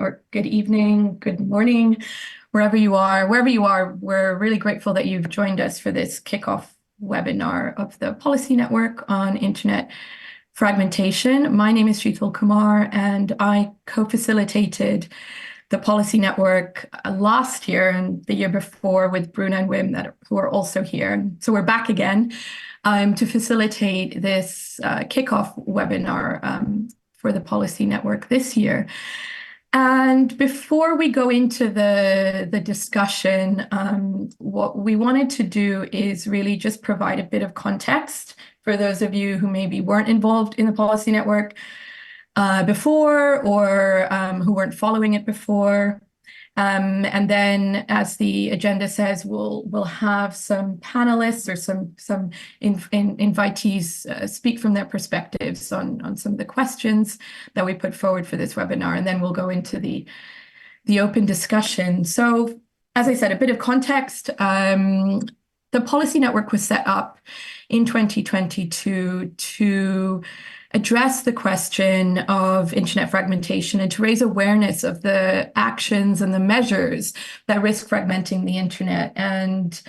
or good evening, good morning, wherever you are. We're really grateful that you've joined us for this kickoff webinar of the Policy Network on Internet Fragmentation. My name is Sheetal Kumar, and I co-facilitated the Policy Network last year and the year before with Bruna and Wim, who are also here. So we're back again to facilitate this kickoff webinar for the Policy Network this year. And before we go into the discussion, what we wanted to do is really just provide a bit of context for those of you who maybe weren't involved in the Policy Network before, or who weren't following it before. And then, as the agenda says, we'll have some panelists or some invitees speak from their perspectives on some of the questions that we put forward for this webinar, and then we'll go into the open discussion. So, as I said, a bit of context. The Policy Network was set up in 2022 to address the question of internet fragmentation and to raise awareness of the actions and the measures that risk fragmenting the internet, and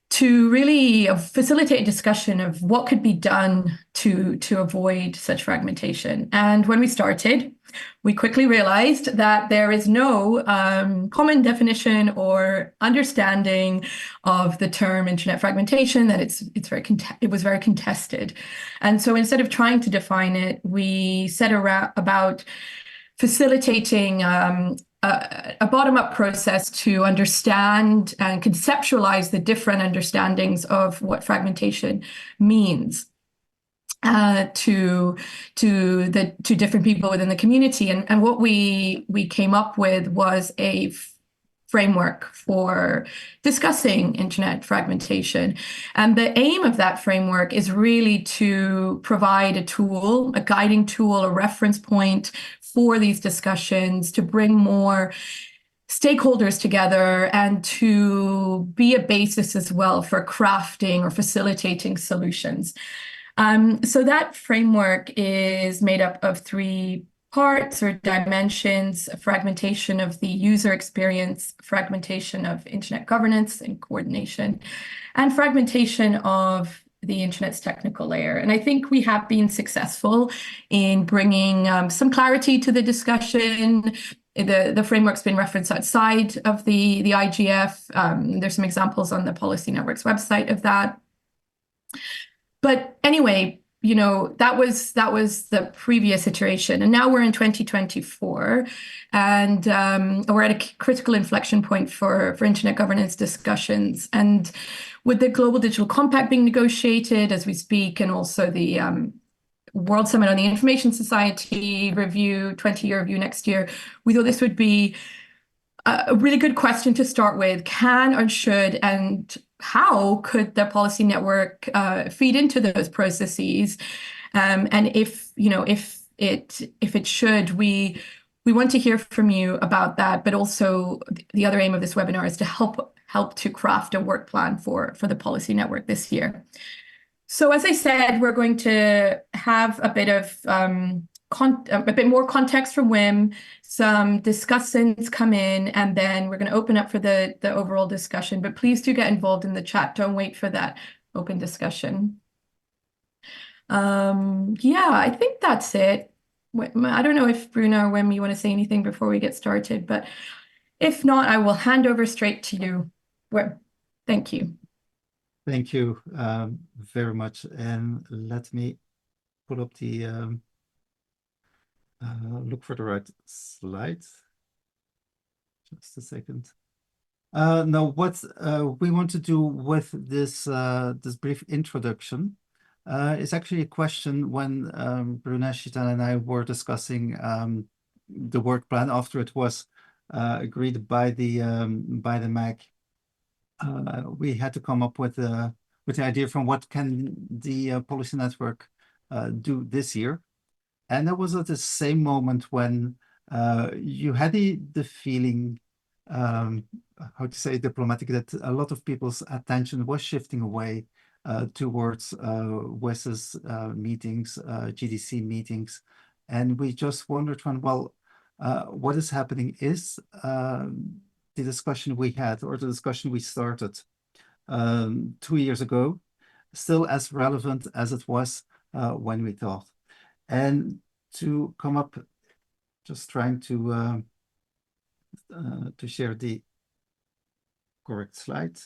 to really facilitate a discussion of what could be done to avoid such fragmentation. And when we started, we quickly realized that there is no common definition or understanding of the term internet fragmentation, that it was very contested. And so instead of trying to define it, we set about facilitating a bottom-up process to understand and conceptualize the different understandings of what fragmentation means to different people within the community. And what we came up with was a framework for discussing internet fragmentation. And the aim of that framework is really to provide a tool, a guiding tool, a reference point for these discussions, to bring more stakeholders together and to be a basis as well for crafting or facilitating solutions. So that framework is made up of 3 parts or dimensions: fragmentation of the user experience, fragmentation of internet governance and coordination, and fragmentation of the internet's technical layer. And I think we have been successful in bringing some clarity to the discussion. The framework's been referenced outside of the IGF. There's some examples on the Policy Network's website of that. But anyway, that was the previous iteration, and now we're in 2024, and we're at a critical inflection point for internet governance discussions. And with the Global Digital Compact being negotiated as we speak, and also the World Summit on the Information Society review, 20-year review next year, we thought this would be a really good question to start with. Can or should and how could the Policy Network feed into those processes? And if it should, we want to hear from you about that. But also, the other aim of this webinar is to help to craft a work plan for the Policy Network this year. So, as I said, we're going to have a bit of a bit more context from Wim, some discussants come in, and then we're going to open up for the overall discussion. But please do get involved in the chat. Don't wait for that open discussion. Yeah, I think that's it. I don't know if Bruna or Wim, you want to say anything before we get started, but if not, I will hand over straight to you. Wim, thank you. Thank you very much. And let me pull up the look for the right slide. Just a second. Now, what we want to do with this this brief introduction is actually a question when Bruna, Sheetal, and I were discussing the work plan after it was agreed by the MAG. We had to come up with the idea from what can the Policy Network do this year. And that was at the same moment when you had the feeling, how to say diplomatic, that a lot of people's attention was shifting away towards WES's meetings, GDC meetings. And we just wondered, well, what is happening is the discussion we had, or the discussion we started 2 years ago, still as relevant as it was when we thought. And to come up, just trying to share the correct slide.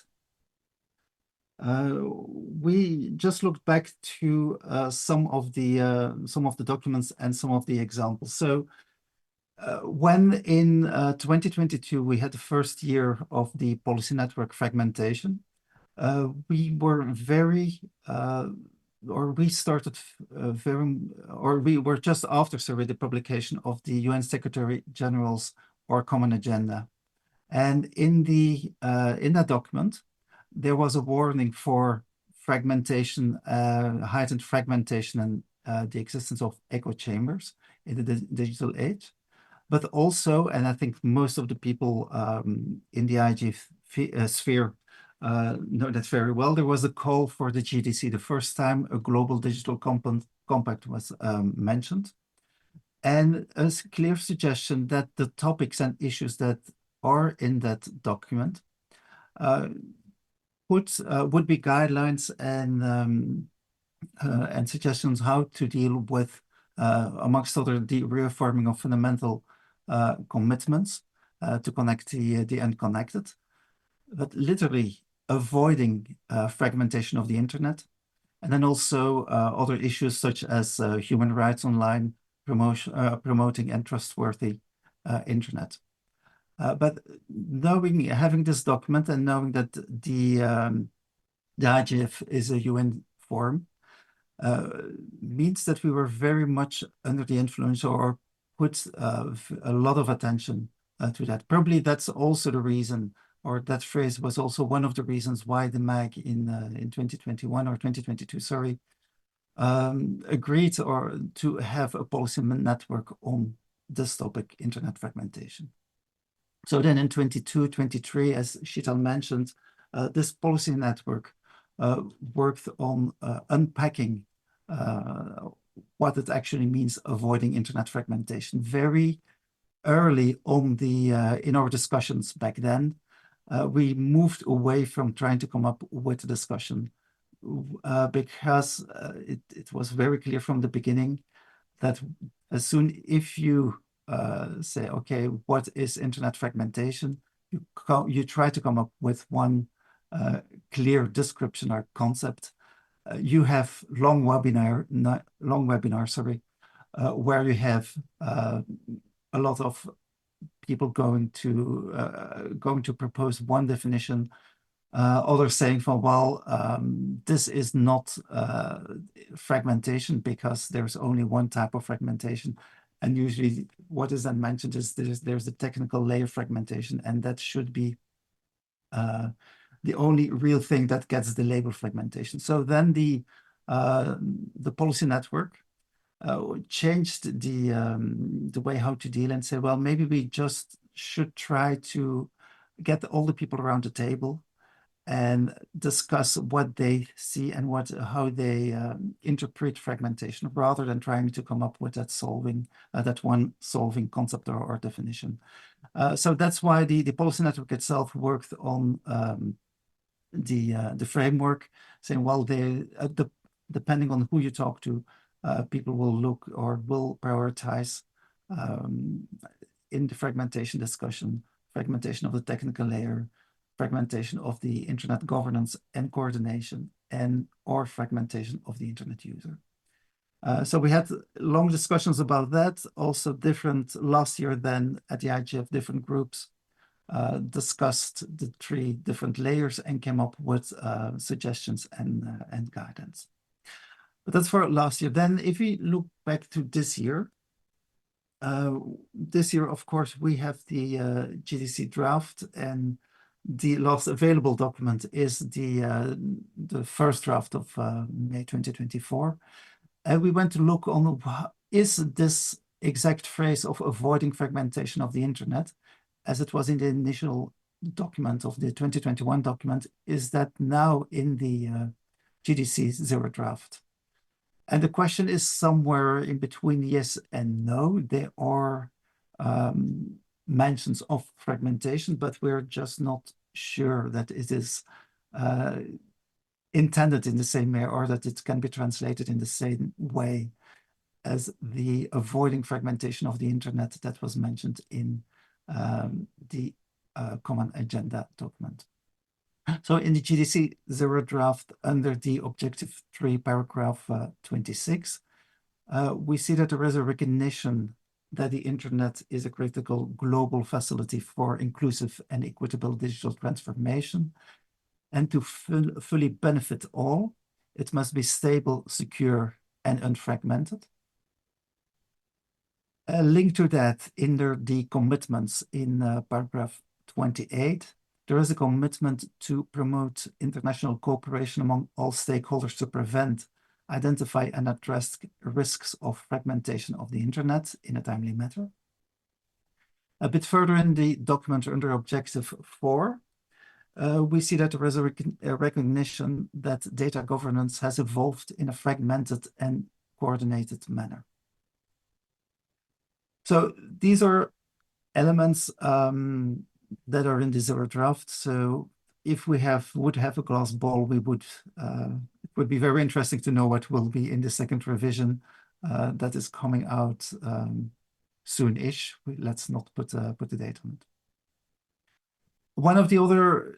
We just looked back to some of the documents and some of the examples. So when in 2022 we had the first year of the policy network fragmentation, we were very we were just after, sorry, the publication of the UN Secretary General's or Common Agenda. And in that document, there was a warning for fragmentation, heightened fragmentation, and the existence of echo chambers in the digital age. But also, and I think most of the people in the IG sphere know that very well, there was a call for the GDC, the first time a global digital compact was mentioned, and a clear suggestion that the topics and issues that are in that document would be guidelines and suggestions how to deal with, amongst other, the reaffirming of fundamental commitments to connect the unconnected, but literally avoiding fragmentation of the internet, and then also other issues such as human rights online, promoting and trustworthy internet. But having this document and knowing that the IGF is a UN forum means that we were very much under the influence, or put a lot of attention to that. Probably that's also the reason, or that phrase was also one of the reasons why the MAG in 2021 or 2022, sorry, agreed to have a policy network on this topic, internet fragmentation. So then in 22, 23, as Sheetal mentioned, this policy network worked on unpacking what it actually means avoiding internet fragmentation. Very early on in our discussions back then, we moved away from trying to come up with a discussion because it was very clear from the beginning that as soon if you say, okay, what is internet fragmentation? You try to come up with one clear description or concept. You have long webinar, sorry, where you have a lot of people going to propose one definition, others saying, well, this is not fragmentation because there's only one type of fragmentation. And usually what is then mentioned is there's the technical layer fragmentation, and that should be the only real thing that gets the label fragmentation. So then the policy network changed the way how to deal and say, well, maybe we just should try to get all the people around the table and discuss what they see and how they interpret fragmentation, rather than trying to come up with that one solving concept or definition. So that's why the policy network itself worked on the framework, saying, well, depending on who you talk to, people will look or will prioritize in the fragmentation discussion, fragmentation of the technical layer, fragmentation of the internet governance and coordination, or fragmentation of the internet user. So we had long discussions about that. Also different last year then at the IGF, different groups discussed the 3 different layers and came up with suggestions and guidance. But that's for last year. Then if we look back to this year, of course, we have the GDC draft, and the last available document is the first draft of May 2024. And we went to look on, is this exact phrase of avoiding fragmentation of the internet, as it was in the initial document of the 2021 document, is that now in the GDC 0 draft? And the question is somewhere in between yes and no. There are mentions of fragmentation, but we're just not sure that it is intended in the same way, or that it can be translated in the same way as the avoiding fragmentation of the internet that was mentioned in the common agenda document. So in the GDC 0 draft, under the objective 3, paragraph 26, we see that there is a recognition that the internet is a critical global facility for inclusive and equitable digital transformation. And to fully benefit all, it must be stable, secure, and unfragmented. A link to that in the commitments in paragraph 28, there is a commitment to promote international cooperation among all stakeholders to prevent, identify, and address risks of fragmentation of the internet in a timely manner. A bit further in the document under objective 4, we see that there is a recognition that data governance has evolved in a fragmented and coordinated manner. So these are elements that are in the 0 draft. So if we would have a glass ball, we would it would be very interesting to know what will be in the second revision that is coming out soon-ish. Let's not put a date on it. One of the other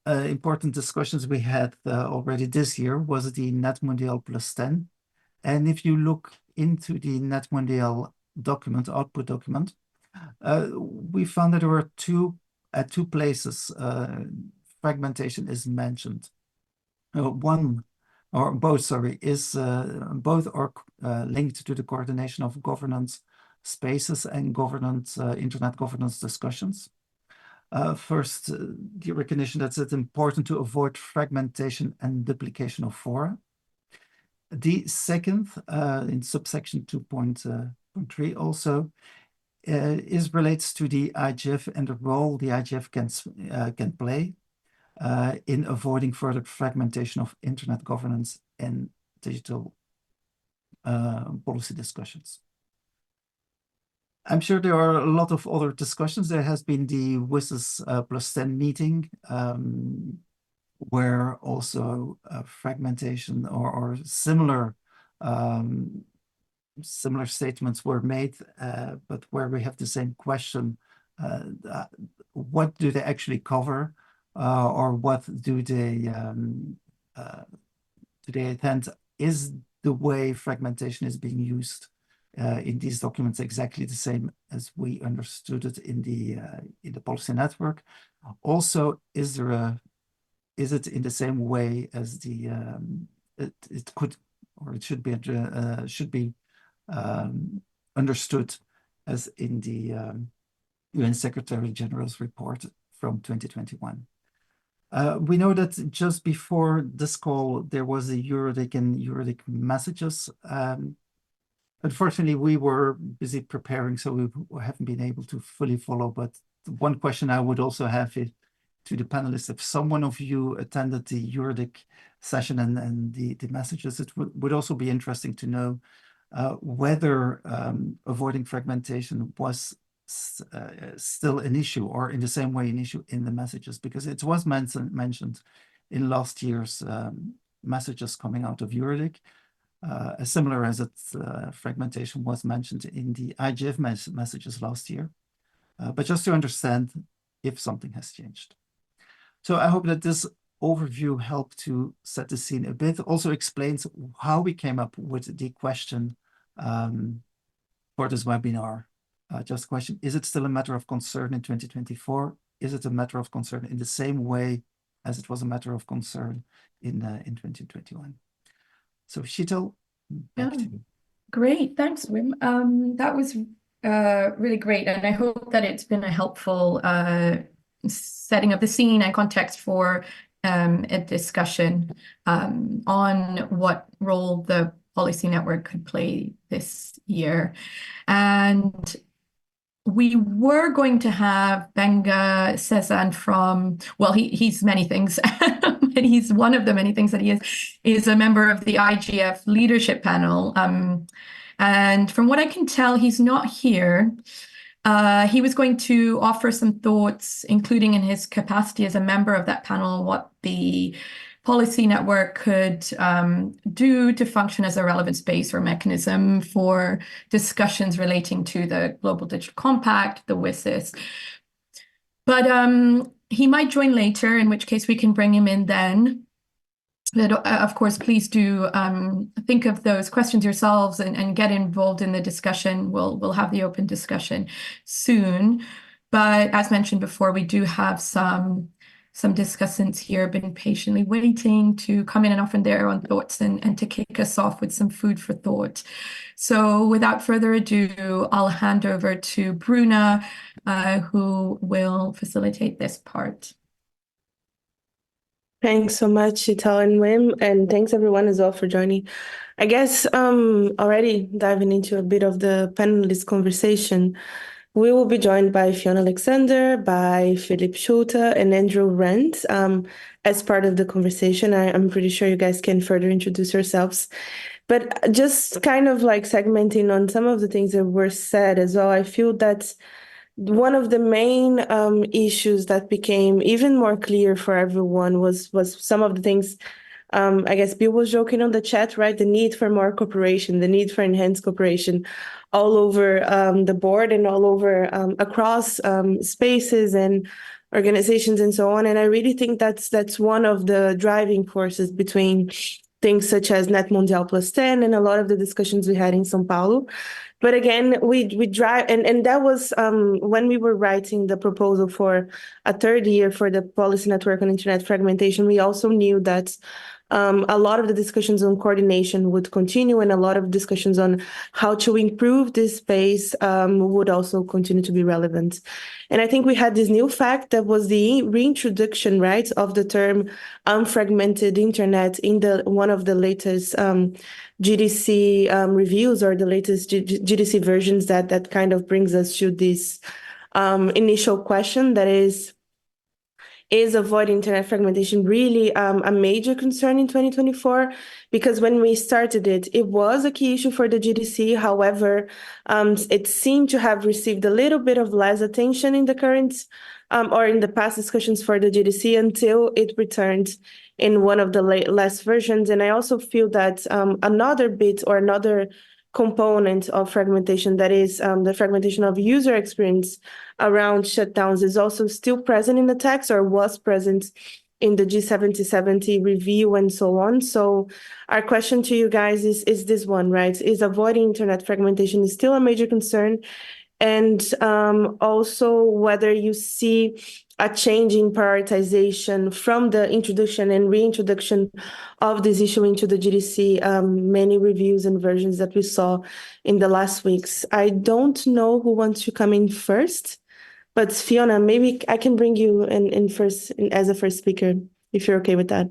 important discussions we had already this year was the Net Mondial +10. And if you look into the Net Mondial document, output document, we found that there were at two places fragmentation is mentioned. One or both, sorry, is both are linked to the coordination of governance spaces and internet governance discussions. First, the recognition that it's important to avoid fragmentation and duplication of fora. The second, in subsection 2.3 also, relates to the IGF and the role the IGF can play in avoiding further fragmentation of internet governance and digital policy discussions. I'm sure there are a lot of other discussions. There has been the WSIS +10 meeting, where also fragmentation or similar statements were made, but where we have the same question: what do they actually cover, or what do they attend? Is the way fragmentation is being used in these documents exactly the same as we understood it in the policy network? Also, is it in the same way as it could, or it should be understood as in the UN Secretary General's report from 2021. We know that just before this call, there was a Eurodic and Eurodic messages. Unfortunately, we were busy preparing, so we haven't been able to fully follow. But one question I would also have to the panelists: if someone of you attended the Eurodic session and the messages, it would also be interesting to know whether avoiding fragmentation was still an issue, or in the same way an issue in the messages, because it was mentioned in last year's messages coming out of Eurodic, as similar as fragmentation was mentioned in the IGF messages last year, but just to understand if something has changed. So I hope that this overview helped to set the scene a bit, also explains how we came up with the question for this webinar. Just a question: is it still a matter of concern in 2024? Is it a matter of concern in the same way as it was a matter of concern in 2021? So Sheetal, back to you. Great, thanks, Wim. That was really great, and I hope that it's been a helpful setting of the scene and context for a discussion on what role the policy network could play this year. And we were going to have Benga Cezanne from, well, he's many things, but he's one of the many things that he is a member of the IGF leadership panel. And from what I can tell, he's not here. He was going to offer some thoughts, including in his capacity as a member of that panel, what the policy network could do to function as a relevant space or mechanism for discussions relating to the Global Digital Compact, the WSIS. But he might join later, in which case we can bring him in then. But of course, please do think of those questions yourselves and get involved in the discussion. We'll have the open discussion soon. But as mentioned before, we do have some discussants here been patiently waiting to come in and offer their own thoughts and to kick us off with some food for thought. So without further ado, I'll hand over to Bruna, who will facilitate this part. Thanks so much, Sheetal and Wim, and thanks everyone as well for joining. I guess already diving into a bit of the panelist conversation, we will be joined by Fiona Alexander, by Philipp Schulte, and Andrew Rens as part of the conversation. I'm pretty sure you guys can further introduce yourselves. But just kind of like segmenting on some of the things that were said as well, I feel that one of the main issues that became even more clear for everyone was some of the things, I guess Bill was joking on the chat, right? The need for more cooperation, the need for enhanced cooperation all over the board and all over across spaces and organizations and so on. And I really think that's one of the driving forces between things such as Net Mundial Plus 10 and a lot of the discussions we had in São Paulo. But again, we drive, and that was when we were writing the proposal for a third year for the policy network on internet fragmentation, we also knew that a lot of the discussions on coordination would continue, and a lot of discussions on how to improve this space would also continue to be relevant. And I think we had this new fact that was the reintroduction, right, of the term unfragmented internet in one of the latest GDC reviews, or the latest GDC versions that kind of brings us to this initial question that is avoiding internet fragmentation really a major concern in 2024? Because when we started it, it was a key issue for the GDC. However, it seemed to have received a little bit of less attention in the current or in the past discussions for the GDC until it returned in one of the last versions. And I also feel that another bit or another component of fragmentation, that is the fragmentation of user experience around shutdowns, is also still present in the text, or was present in the G7070 review and so on. So our question to you guys is this one, right? Is avoiding internet fragmentation is still a major concern? And also whether you see a change in prioritization from the introduction and reintroduction of this issue into the GDC, many reviews and versions that we saw in the last weeks. I don't know who wants to come in first, but Fiona, maybe I can bring you in first as a first speaker, if you're okay with that.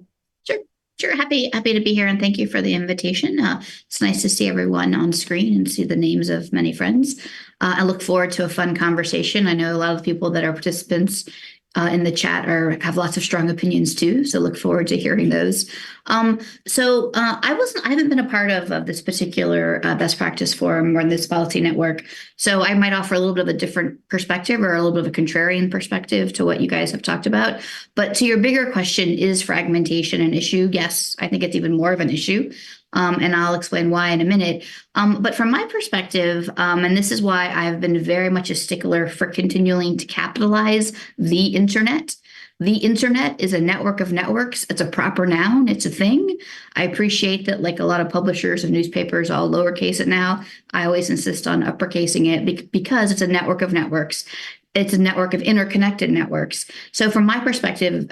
Sure. Happy to be here, and thank you for the invitation. It's nice to see everyone on screen and see the names of many friends. I look forward to a fun conversation. I know a lot of the people that are participants in the chat have lots of strong opinions too, so look forward to hearing those. I haven't been a part of this particular best practice forum or this policy network, so I might offer a little bit of a different perspective or a little bit of a contrarian perspective to what you guys have talked about. But to your bigger question, is fragmentation an issue? Yes, I think it's even more of an issue. And I'll explain why in a minute. But from my perspective, and this is why I've been very much a stickler for continuing to capitalize the internet. The internet is a network of networks. It's a proper noun. It's a thing. I appreciate that, like a lot of publishers of newspapers all lowercase it now. I always insist on uppercasing it because it's a network of networks. It's a network of interconnected networks. So from my perspective,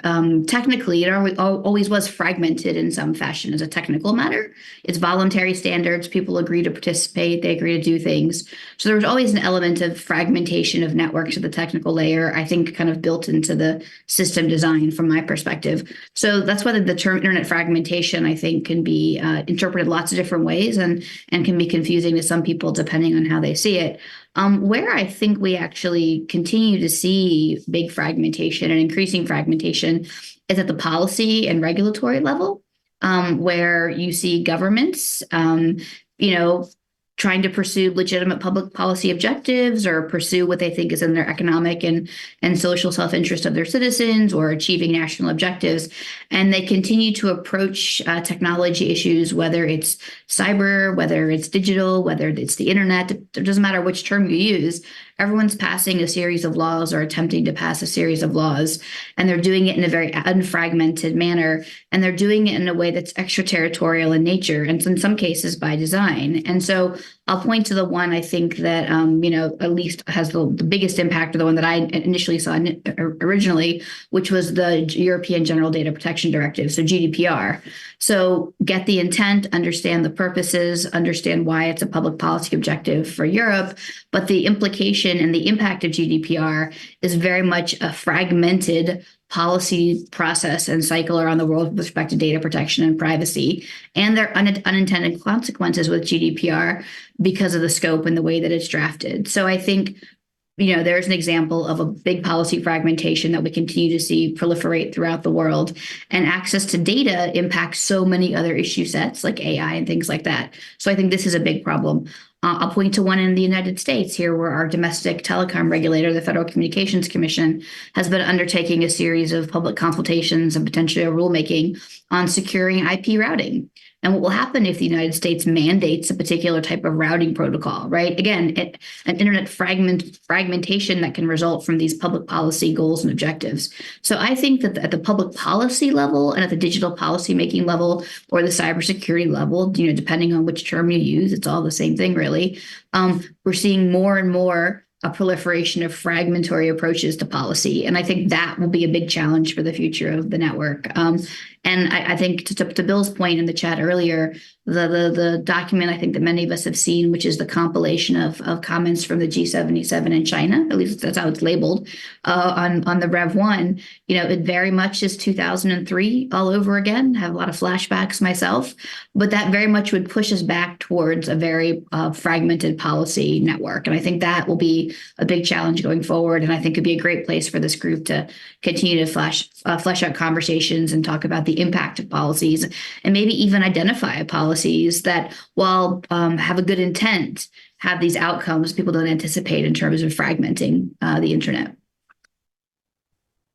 technically, it always was fragmented in some fashion as a technical matter. It's voluntary standards. People agree to participate. They agree to do things. So there was always an element of fragmentation of networks at the technical layer, I think kind of built into the system design from my perspective. So that's why the term internet fragmentation, I think, can be interpreted lots of different ways and can be confusing to some people depending on how they see it. Where I think we actually continue to see big fragmentation and increasing fragmentation is at the policy and regulatory level, where you see governments, trying to pursue legitimate public policy objectives or pursue what they think is in their economic and social self-interest of their citizens or achieving national objectives. And they continue to approach technology issues, whether it's cyber, whether it's digital, whether it's the internet, it doesn't matter which term you use. Everyone's passing a series of laws or attempting to pass a series of laws, and they're doing it in a very unfragmented manner, and they're doing it in a way that's extraterritorial in nature, and in some cases by design. And so I'll point to the one I think that, at least has the biggest impact, or the one that I initially saw originally, which was the European General Data Protection Directive, so GDPR. So get the intent, understand the purposes, understand why it's a public policy objective for Europe, but the implication and the impact of GDPR is very much a fragmented policy process and cycle around the world with respect to data protection and privacy, and their unintended consequences with GDPR because of the scope and the way that it's drafted. So I think, there's an example of a big policy fragmentation that we continue to see proliferate throughout the world, and access to data impacts so many other issue sets like AI and things like that. So I think this is a big problem. I'll point to one in the United States here, where our domestic telecom regulator, the Federal Communications Commission, has been undertaking a series of public consultations and potentially a rulemaking on securing IP routing. And what will happen if the United States mandates a particular type of routing protocol, right? Again, an internet fragmentation that can result from these public policy goals and objectives. So I think that at the public policy level and at the digital policy making level or the cybersecurity level, depending on which term you use, it's all the same thing, really. We're seeing more and more a proliferation of fragmentary approaches to policy. And I think that will be a big challenge for the future of the network. And I think to Bill's point in the chat earlier, the document I think that many of us have seen, which is the compilation of comments from the G77 in China, at least that's how it's labeled, on the Rev 1, it very much is 2003 all over again. I have a lot of flashbacks myself, but that very much would push us back towards a very fragmented policy network. And I think that will be a big challenge going forward. And I think it'd be a great place for this group to continue to flesh out conversations and talk about the impact of policies, and maybe even identify policies that, while have a good intent, have these outcomes people don't anticipate in terms of fragmenting the internet.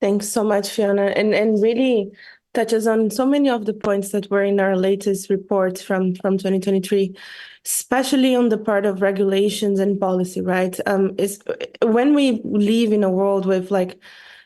Thanks so much, Fiona, and really touches on so many of the points that were in our latest report from 2023, especially on the part of regulations and policy, right? Is when we live in a world with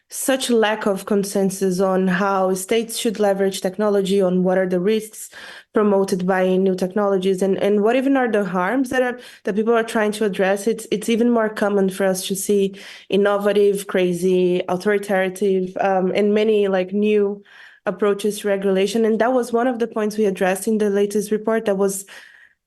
such lack of consensus on how states should leverage technology, on what are the risks promoted by new technologies, and what even are the harms that people are trying to address. It's even more common for us to see innovative, crazy, authoritative, and many new approaches to regulation. And that was one of the points we addressed in the latest report. That was,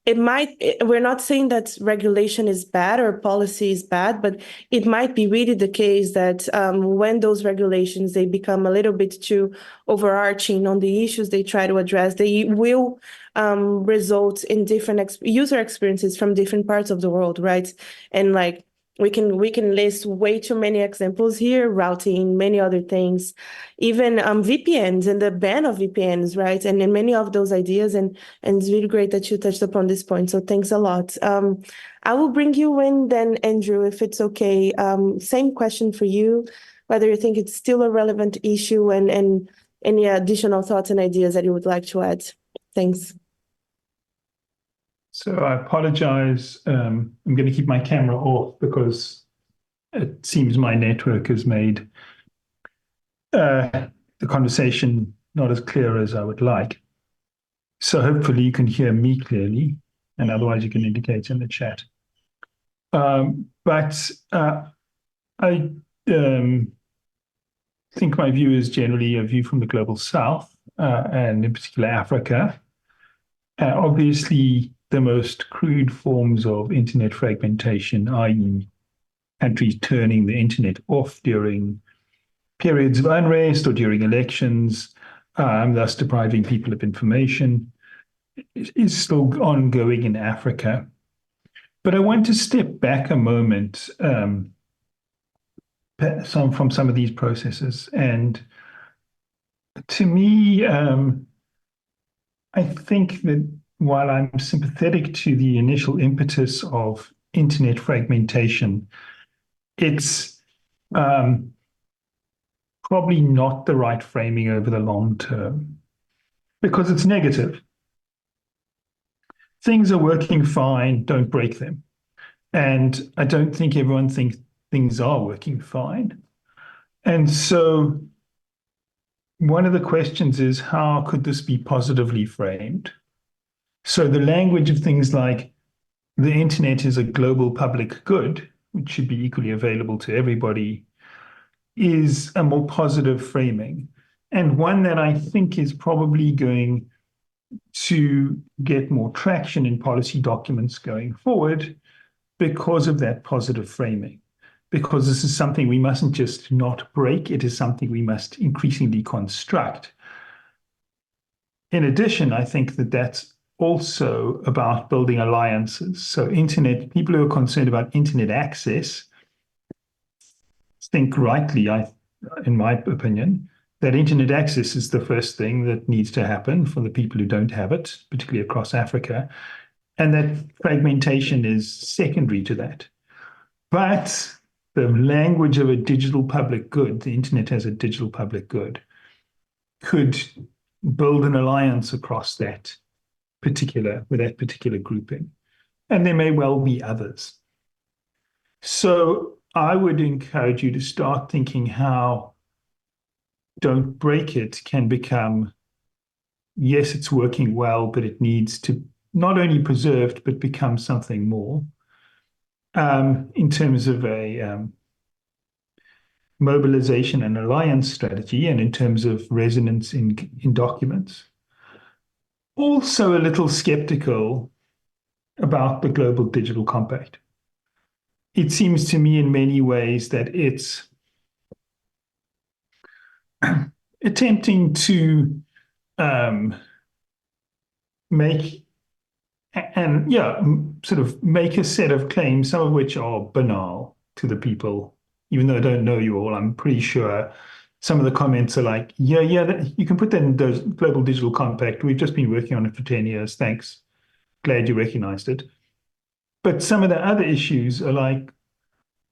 we're not saying that regulation is bad or policy is bad, but it might be really the case that when those regulations, they become a little bit too overarching on the issues they try to address, they will result in different user experiences from different parts of the world, right? And we can list way too many examples here, routing, many other things, even VPNs and the ban of VPNs, right? And then many of those ideas, and it's really great that you touched upon this point. So thanks a lot. I will bring you in then, Andrew, if it's okay. Same question for you, whether you think it's still a relevant issue, and any additional thoughts and ideas that you would like to add. Thanks. So I apologize. I'm going to keep my camera off because it seems my network has made the conversation not as clear as I would like. So hopefully you can hear me clearly, and otherwise you can indicate in the chat. But I think my view is generally a view from the global south, and in particular Africa. Obviously, the most crude forms of internet fragmentation, i.e. countries turning the internet off during periods of unrest or during elections, thus depriving people of information, is still ongoing in Africa. But I want to step back a moment from some of these processes. And to me, I think that while I'm sympathetic to the initial impetus of internet fragmentation, it's probably not the right framing over the long term because it's negative. Things are working fine, don't break them. And I don't think everyone thinks things are working fine. And so one of the questions is, how could this be positively framed? So the language of things like the internet is a global public good, which should be equally available to everybody, is a more positive framing, and one that I think is probably going to get more traction in policy documents going forward because of that positive framing. Because this is something we mustn't just not break, it is something we must increasingly construct. In addition, I think that that's also about building alliances. So internet, people who are concerned about internet access think rightly, in my opinion, that internet access is the first thing that needs to happen for the people who don't have it, particularly across Africa, and that fragmentation is secondary to that. But the language of a digital public good, the internet as a digital public good, could build an alliance across that particular grouping. And there may well be others. So I would encourage you to start thinking how don't break it can become, yes, it's working well, but it needs to not only preserved, but become something more in terms of a mobilization and alliance strategy and in terms of resonance in documents. Also a little skeptical about the Global Digital Compact. It seems to me in many ways that it's attempting to make sort of make a set of claims, some of which are banal to the people. Even though I don't know you all, I'm pretty sure some of the comments are like, yeah, you can put that in the Global Digital Compact. We've just been working on it for 10 years. Thanks. Glad you recognized it. But some of the other issues are like,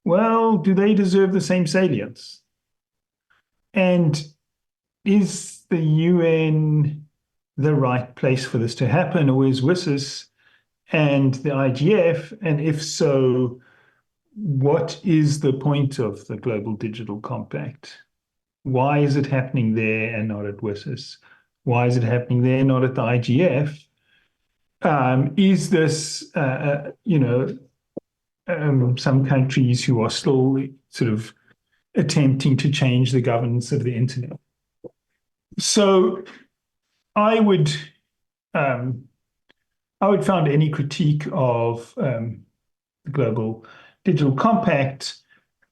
well, do they deserve the same salience? And is the UN the right place for this to happen, or is WSIS and the IGF? And if so, what is the point of the Global Digital Compact? Why is it happening there and not at WSIS? Why is it happening there, not at the IGF? Is this, some countries who are still sort of attempting to change the governance of the internet? So I would found any critique of the Global Digital Compact,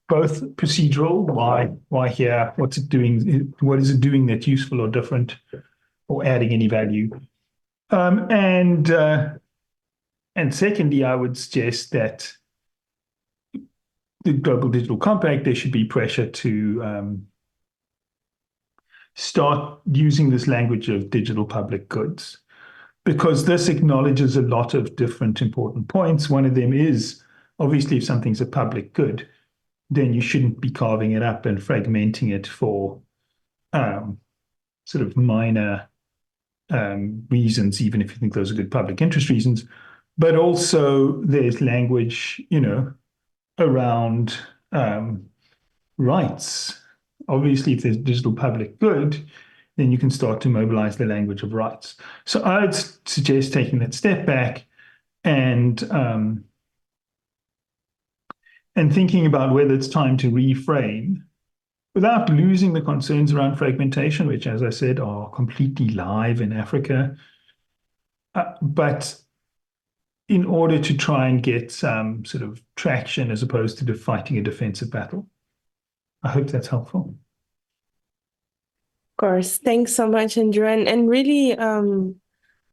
both procedural, why here, what's it doing, what is it doing that's useful or different, or adding any value, and secondly, I would suggest that the Global Digital Compact, there should be pressure to start using this language of digital public goods, because this acknowledges a lot of different important points. One of them is, obviously, if something's a public good, then you shouldn't be carving it up and fragmenting it for sort of minor reasons, even if you think those are good public interest reasons. But also there's language, around rights. Obviously, if there's digital public good, then you can start to mobilize the language of rights. So I would suggest taking that step back and thinking about whether it's time to reframe without losing the concerns around fragmentation, which, as I said, are completely live in Africa, but in order to try and get some sort of traction as opposed to fighting a defensive battle. I hope that's helpful. Of course. Thanks so much, Andrew. And really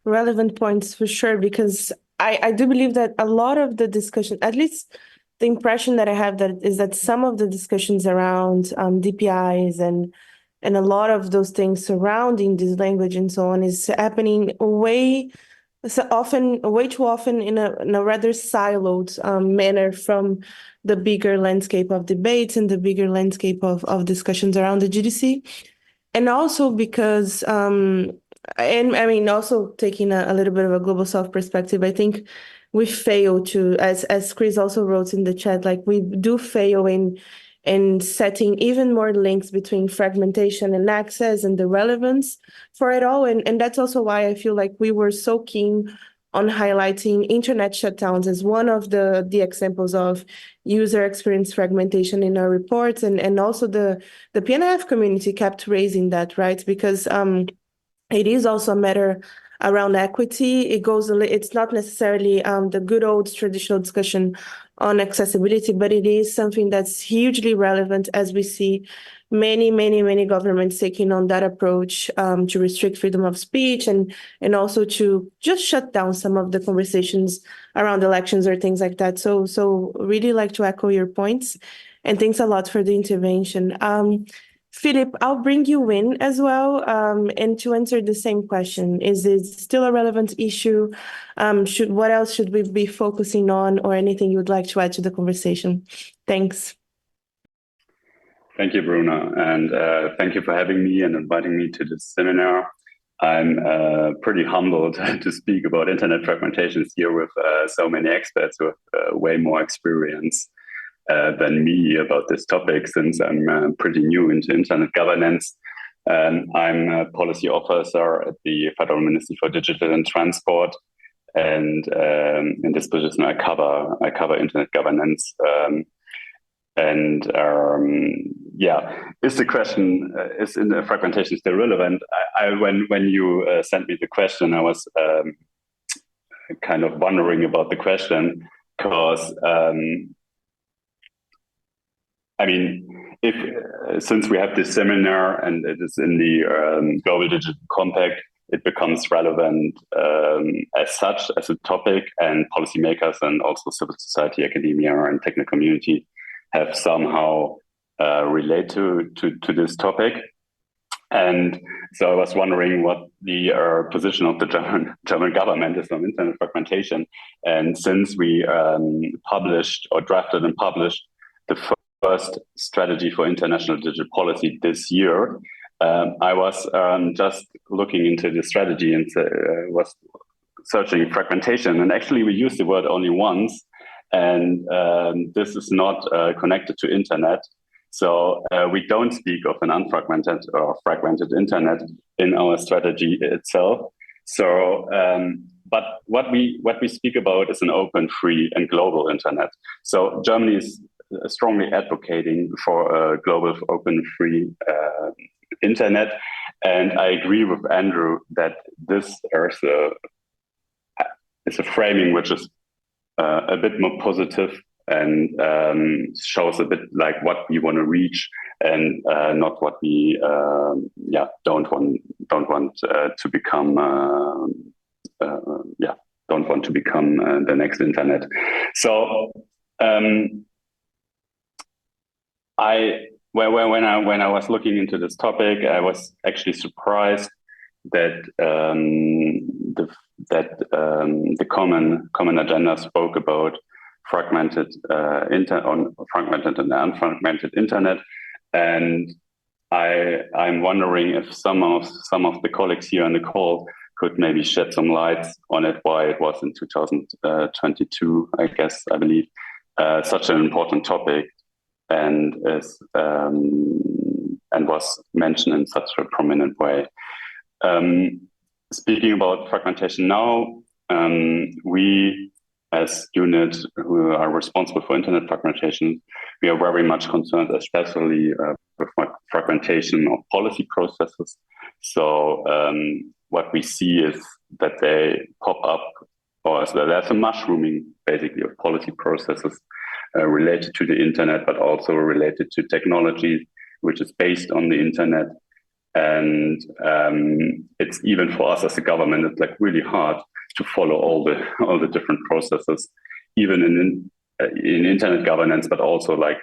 relevant points for sure, because I do believe that a lot of the discussion, at least the impression that I have is that some of the discussions around DPIs and a lot of those things surrounding this language and so on is happening way so often, way too often, in a rather siloed manner from the bigger landscape of debates and the bigger landscape of discussions around the GDC. And also because, and I mean, also taking a little bit of a global south perspective, I think we fail to, as Chris also wrote in the chat, like we do fail in setting even more links between fragmentation and access and the relevance for it all. And that's also why I feel like we were so keen on highlighting internet shutdowns as one of the examples of user experience fragmentation in our reports. And also the PNIF community kept raising that, right? Because it is also a matter around equity. It's not necessarily the good old traditional discussion on accessibility, but it is something that's hugely relevant as we see many governments taking on that approach to restrict freedom of speech and also to just shut down some of the conversations around elections or things like that. So really like to echo your points, and thanks a lot for the intervention. Philipp, I'll bring you in as well, and to answer the same question. Is it still a relevant issue? What else should we be focusing on, or anything you would like to add to the conversation? Thanks. Thank you, Bruna, and thank you for having me and inviting me to this seminar. I'm pretty humbled to speak about internet fragmentations here with so many experts who have way more experience than me about this topic, since I'm pretty new into internet governance. I'm a policy officer at the Federal Ministry for Digital and Transport, and in this position I cover internet governance. Is the question, is in the fragmentation still relevant? When you sent me the question, I was kind of wondering about the question, because I mean, since we have this seminar and it is in the Global Digital Compact, it becomes relevant as such, as a topic, and policymakers and also civil society, academia, and technical community have somehow relate to this topic. And so I was wondering what the position of the German government is on internet fragmentation. And since we published or drafted and published the first strategy for international digital policy this year, I was just looking into the strategy and was searching fragmentation. And actually we used the word only once, and this is not connected to internet. So we don't speak of an unfragmented or fragmented internet in our strategy itself. So, but what we speak about is an open, free, and global internet. So Germany is strongly advocating for a global, open, free internet, and I agree with Andrew that this is a framing which is a bit more positive and shows a bit like what we want to reach, and not what we don't want to become don't want to become the next internet. So when I was looking into this topic, I was actually surprised that the common agenda spoke about fragmented fragmented and unfragmented internet, and I'm wondering if some of the colleagues here on the call could maybe shed some light on it, why it was in 2022, I believe, such an important topic, and was mentioned in such a prominent way. Speaking about fragmentation now, we as unit who are responsible for internet fragmentation, we are very much concerned, especially with fragmentation of policy processes. So what we see is that they pop up, or there's a mushrooming basically of policy processes related to the internet, but also related to technology, which is based on the internet. And it's even for us as a government, it's like really hard to follow all the different processes, even in internet governance, but also like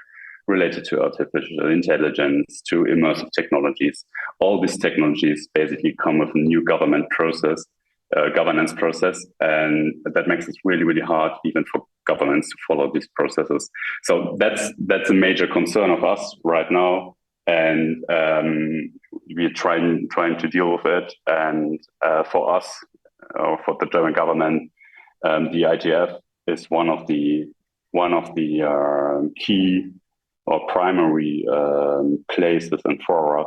related to artificial intelligence, to immersive technologies. All these technologies basically come with a new government process, governance process, and that makes it really, really hard even for governments to follow these processes. So that's a major concern of us right now, and we're trying to deal with it. And for us, or for the German government, the IGF is one of the key or primary places and fora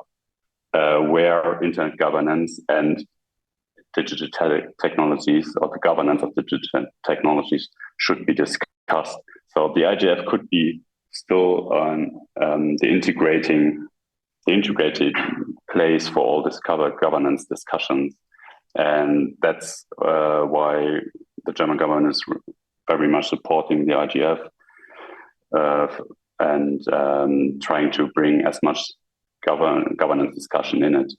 where internet governance and digital technologies, or the governance of digital technologies, should be discussed. So the IGF could be still the integrated place for all this governance discussions, and that's why the German government is very much supporting the IGF and trying to bring as much governance discussion in it.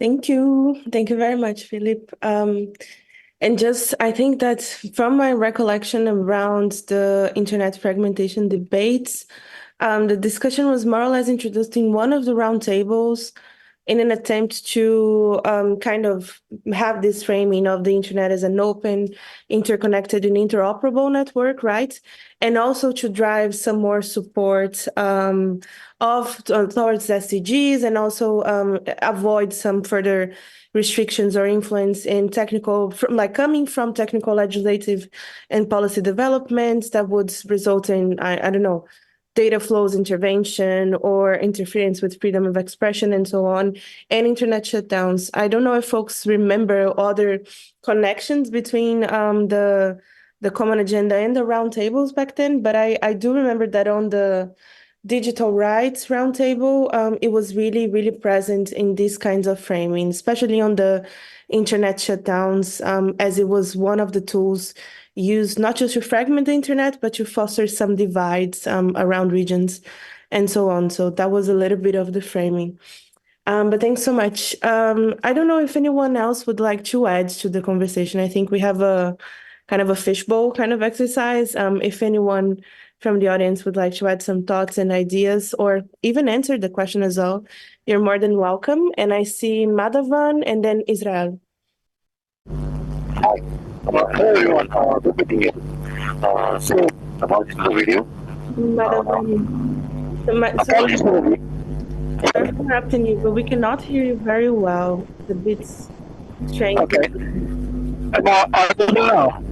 Thank you. Thank you very much, Philipp. And just, I think that from my recollection around the internet fragmentation debates, the discussion was more or less introduced in one of the roundtables in an attempt to kind of have this framing of the internet as an open, interconnected, and interoperable network, right? And also to drive some more support towards SDGs, and also avoid some further restrictions or influence in coming from technical, legislative, and policy developments that would result in, I don't know, data flows intervention or interference with freedom of expression and so on, and internet shutdowns. I don't know if folks remember other connections between the common agenda and the roundtables back then, but I do remember that on the digital rights roundtable, it was really, really present in these kinds of framing, especially on the internet shutdowns, as it was one of the tools used not just to fragment the internet, but to foster some divides around regions and so on. So that was a little bit of the framing. But thanks so much. I don't know if anyone else would like to add to the conversation. I think we have a kind of a fishbowl kind of exercise. If anyone from the audience would like to add some thoughts and ideas, or even answer the question as well, you're more than welcome. And I see Madhavan and then Israel. Hi. Hello everyone, good meeting you. So, about the video. Apologies for the video. Sorry for interrupting you, but we cannot hear you very well. It's a bit strange. Okay. Now, I don't know.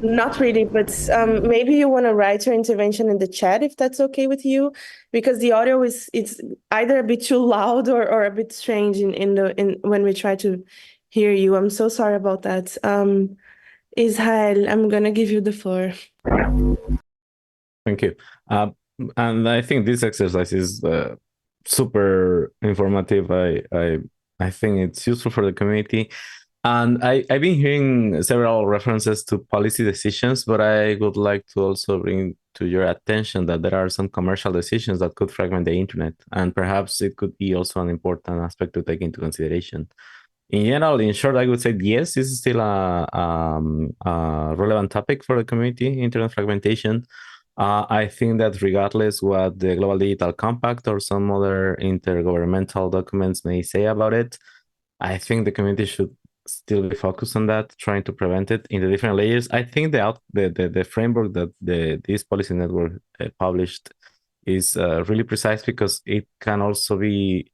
Not really, but maybe you want to write your intervention in the chat if that's okay with you, because the audio it's either a bit too loud or a bit strange in when we try to hear you. I'm so sorry about that. Israel, I'm gonna give you the floor. Thank you. And I think this exercise is super informative. I think it's useful for the community. And I've been hearing several references to policy decisions, but I would like to also bring to your attention that there are some commercial decisions that could fragment the internet. And perhaps it could be also an important aspect to take into consideration. In general, in short, I would say yes, this is still a relevant topic for the community, internet fragmentation. I think that regardless what the Global Digital Compact or some other intergovernmental documents may say about it, I think the community should still be focused on that, trying to prevent it in the different layers. I think the framework that this policy network published is really precise, because it can also be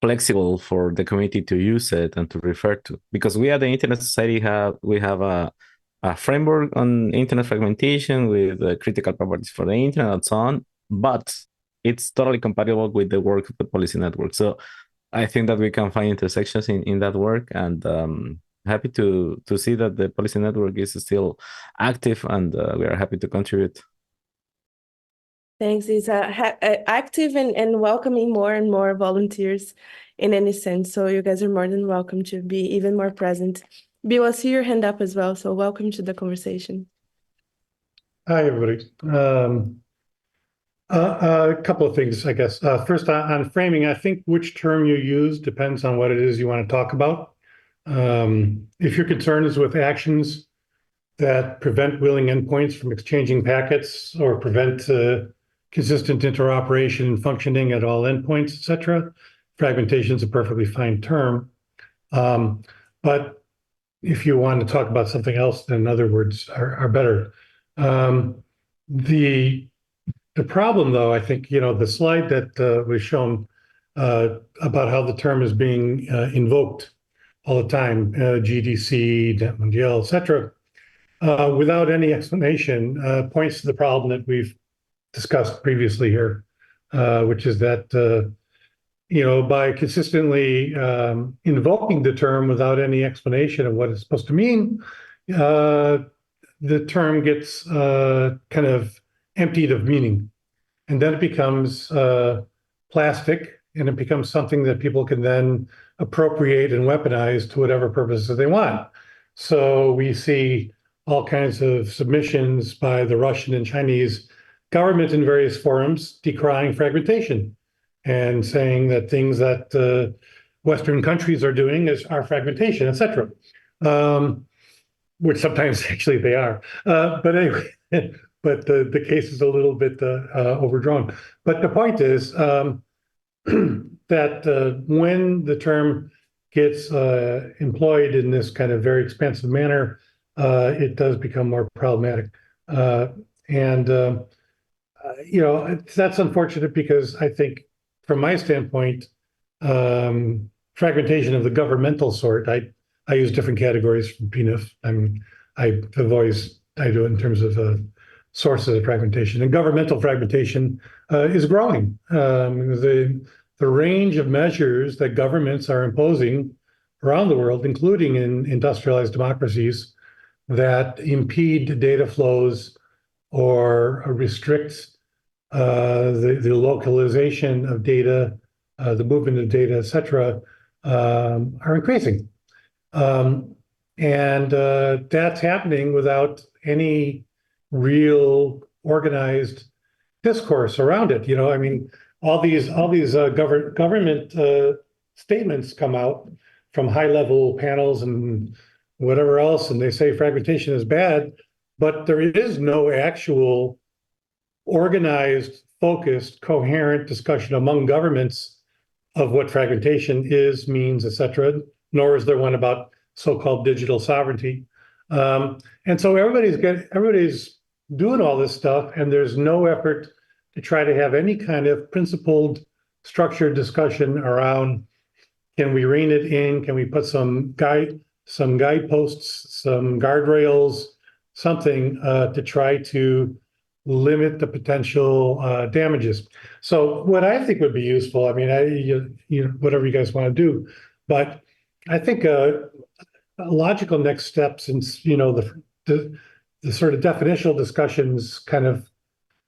flexible for the community to use it and to refer to, because we at the Internet Society have a framework on internet fragmentation with critical properties for the internet and so on, but it's totally compatible with the work of the policy network. So I think that we can find intersections in that work, and happy to see that the policy network is still active, and we are happy to contribute. Thanks. It's active and welcoming more and more volunteers in any sense. So you guys are more than welcome to be even more present. Bill, I see your hand up as well. So welcome to the conversation. Hi, everybody. A couple of things, I guess. First, on framing, I think which term you use depends on what it is you want to talk about. If your concern is with actions that prevent willing endpoints from exchanging packets or prevent consistent interoperation and functioning at all endpoints, etc. Fragmentation is a perfectly fine term. But if you want to talk about something else, then other words are better. The problem, though, I think, the slide that was shown about how the term is being invoked all the time, GDC, net mondial, etc., without any explanation, points to the problem that we've discussed previously here, which is that by consistently invoking the term without any explanation of what it's supposed to mean, the term gets kind of emptied of meaning. And then it becomes plastic, and it becomes something that people can then appropriate and weaponize to whatever purposes they want. So we see all kinds of submissions by the Russian and Chinese government in various forums decrying fragmentation and saying that things that Western countries are doing are fragmentation, etc. Which sometimes actually they are. But anyway, but the case is a little bit overdrawn. But the point is that when the term gets employed in this kind of very expansive manner, it does become more problematic. That's unfortunate because I think, from my standpoint, fragmentation of the governmental sort, I use different categories from PNIF. I do it in terms of sources of fragmentation, and governmental fragmentation is growing. The range of measures that governments are imposing around the world, including in industrialized democracies, that impede data flows or restrict the localization of data, the movement of data, etc., are increasing. And that's happening without any real organized discourse around it. All these government statements come out from high-level panels and whatever else, and they say fragmentation is bad, but there is no actual organized, focused, coherent discussion among governments of what fragmentation is, means, etc., nor is there one about so-called digital sovereignty. And so everybody's doing all this stuff, and there's no effort to try to have any kind of principled, structured discussion around, can we rein it in? Can we put some guideposts, some guardrails, something to try to limit the potential damages? So what I think would be useful, whatever you guys want to do, but I think a logical next step, since the sort of definitional discussions kind of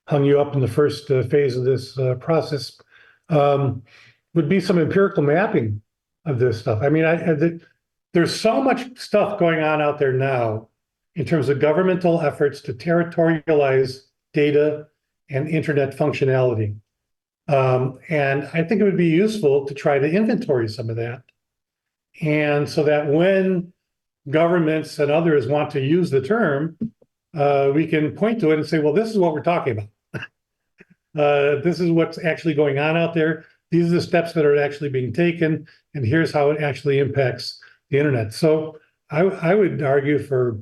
hung you up in the first phase of this process, would be some empirical mapping of this stuff. There's so much stuff going on out there now in terms of governmental efforts to territorialize data and internet functionality. And I think it would be useful to try to inventory some of that. And so that when governments and others want to use the term, we can point to it and say, well, this is what we're talking about. This is what's actually going on out there. These are the steps that are actually being taken, and here's how it actually impacts the internet. So I would argue for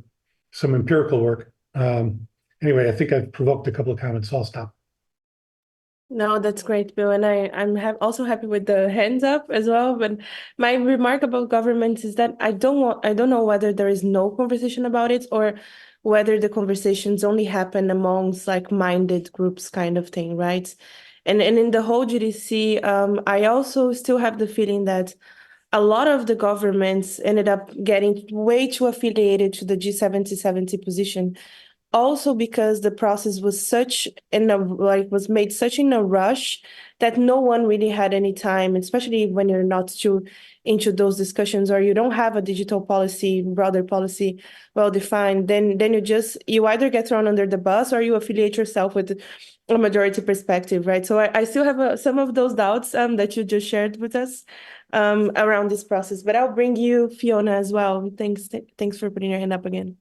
some empirical work. Anyway, I think I've provoked a couple of comments, so I'll stop. No, that's great, Bill. And I'm also happy with the hands up as well. But my remark about governments is that I don't know whether there is no conversation about it or whether the conversations only happen amongst like-minded groups kind of thing, right? And in the whole GDC, I also still have the feeling that a lot of the governments ended up getting way too affiliated to the G70 position, also because the process was was made such in a rush that no one really had any time, especially when you're not too into those discussions or you don't have a digital policy, broader policy well defined, then you either get thrown under the bus or you affiliate yourself with a majority perspective, right? So I still have some of those doubts that you just shared with us around this process, but I'll bring you Fiona as well. Thanks for putting your hand up again.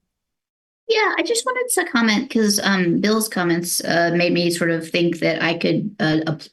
Yeah, I just wanted to comment because Bill's comments made me sort of think that I could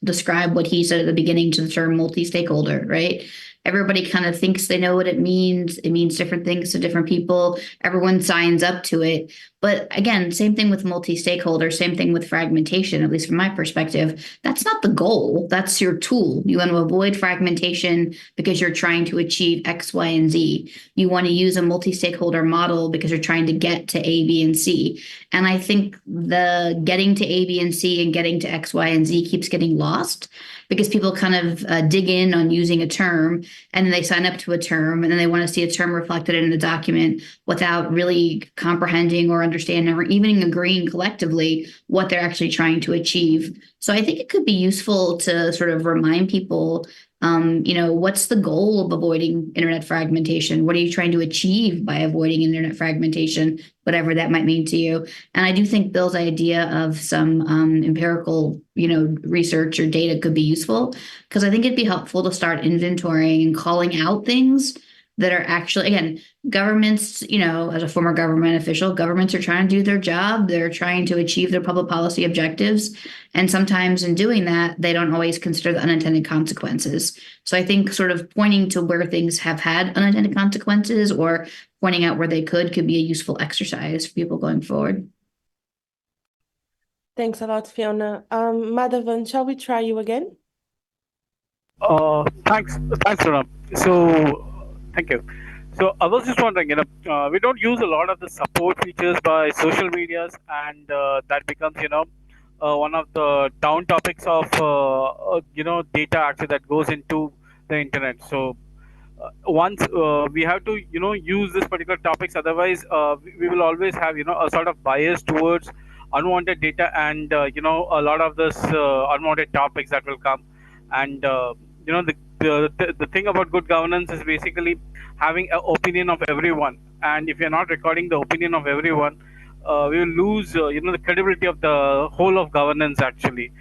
describe what he said at the beginning to the term multi-stakeholder, right? Everybody kind of thinks they know what it means. It means different things to different people. Everyone signs up to it. But again, same thing with multi-stakeholder, same thing with fragmentation, at least from my perspective. That's not the goal. That's your tool. You want to avoid fragmentation because you're trying to achieve X, Y, and Z. You want to use a multi-stakeholder model because you're trying to get to A, B, and C. And I think the getting to A, B, and C and getting to X, Y, and Z keeps getting lost because people kind of dig in on using a term and then they sign up to a term and then they want to see a term reflected in a document without really comprehending or understanding or even agreeing collectively what they're actually trying to achieve. So I think it could be useful to sort of remind people, what's the goal of avoiding internet fragmentation? What are you trying to achieve by avoiding internet fragmentation, whatever that might mean to you? And I do think Bill's idea of some empirical, research or data could be useful because I think it'd be helpful to start inventorying and calling out things that are actually, again, governments, as a former government official, governments are trying to do their job. They're trying to achieve their public policy objectives. And sometimes in doing that, they don't always consider the unintended consequences. So I think sort of pointing to where things have had unintended consequences or pointing out where they could be a useful exercise for people going forward. Thanks a lot, Fiona. Madhavan, shall we try you again? Thanks, Bruna. So, thank you. So, I was just wondering, we don't use a lot of the support features by social medias, and that becomes, one of the down topics of, data actually that goes into the internet. So, once we have to, use this particular topics, otherwise, we will always have, a sort of bias towards unwanted data and, a lot of this unwanted topics that will come. And the thing about good governance is basically having an opinion of everyone, and if you're not recording the opinion of everyone, we will lose the credibility of the whole of governance actually.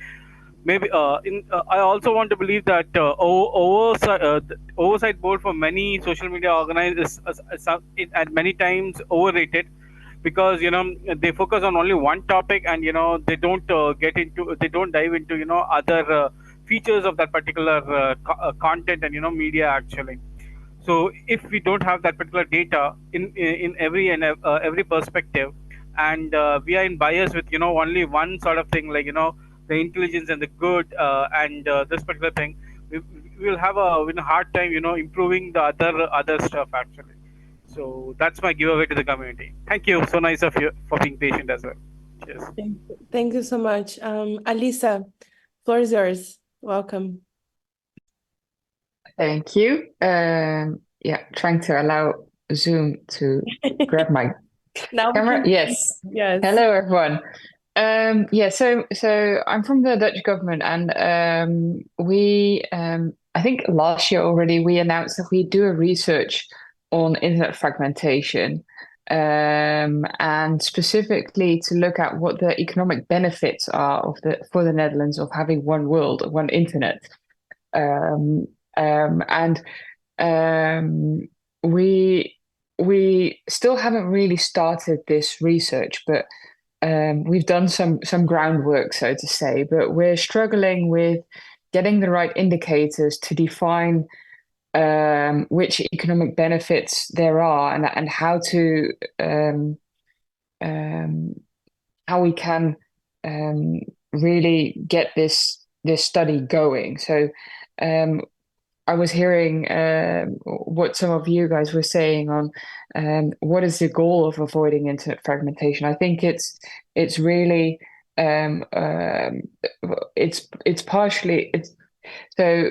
Maybe I also want to believe that the oversight board for many social media organizations is at many times overrated because they focus on only one topic and they don't they don't dive into other features of that particular content and media actually. So if we don't have that particular data in every perspective, and we are in bias with only one sort of thing like the intelligence and the good and this particular thing, we will have a hard time improving the other stuff actually. So that's my giveaway to the community. Thank you. So nice of you for being patient as well. Cheers. Thank you so much. Alisa, floor is yours. Welcome. Thank you. Trying to allow Zoom to grab my camera. Yes. Yes. Hello, everyone. So I'm from the Dutch government, and we I think last year already we announced that we do a research on internet fragmentation, and specifically to look at what the economic benefits are for the Netherlands of having one world, one internet. We still haven't really started this research, but we've done some groundwork, so to say. But we're struggling with getting the right indicators to define which economic benefits there are and how we can really get this study going. So I was hearing what some of you guys were saying on what is the goal of avoiding internet fragmentation. I think it's really it's partially so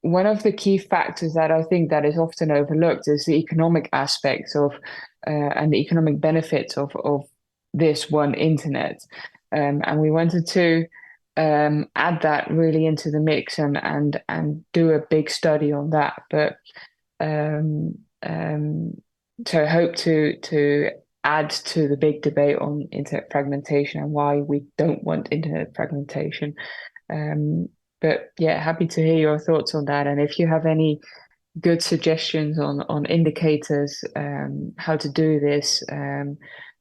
one of the key factors that I think that is often overlooked is the economic aspects of and the economic benefits of this one internet, and we wanted to add that really into the mix and do a big study on that. But so I hope to add to the big debate on internet fragmentation and why we don't want internet fragmentation. But yeah, happy to hear your thoughts on that. And if you have any good suggestions on indicators, how to do this,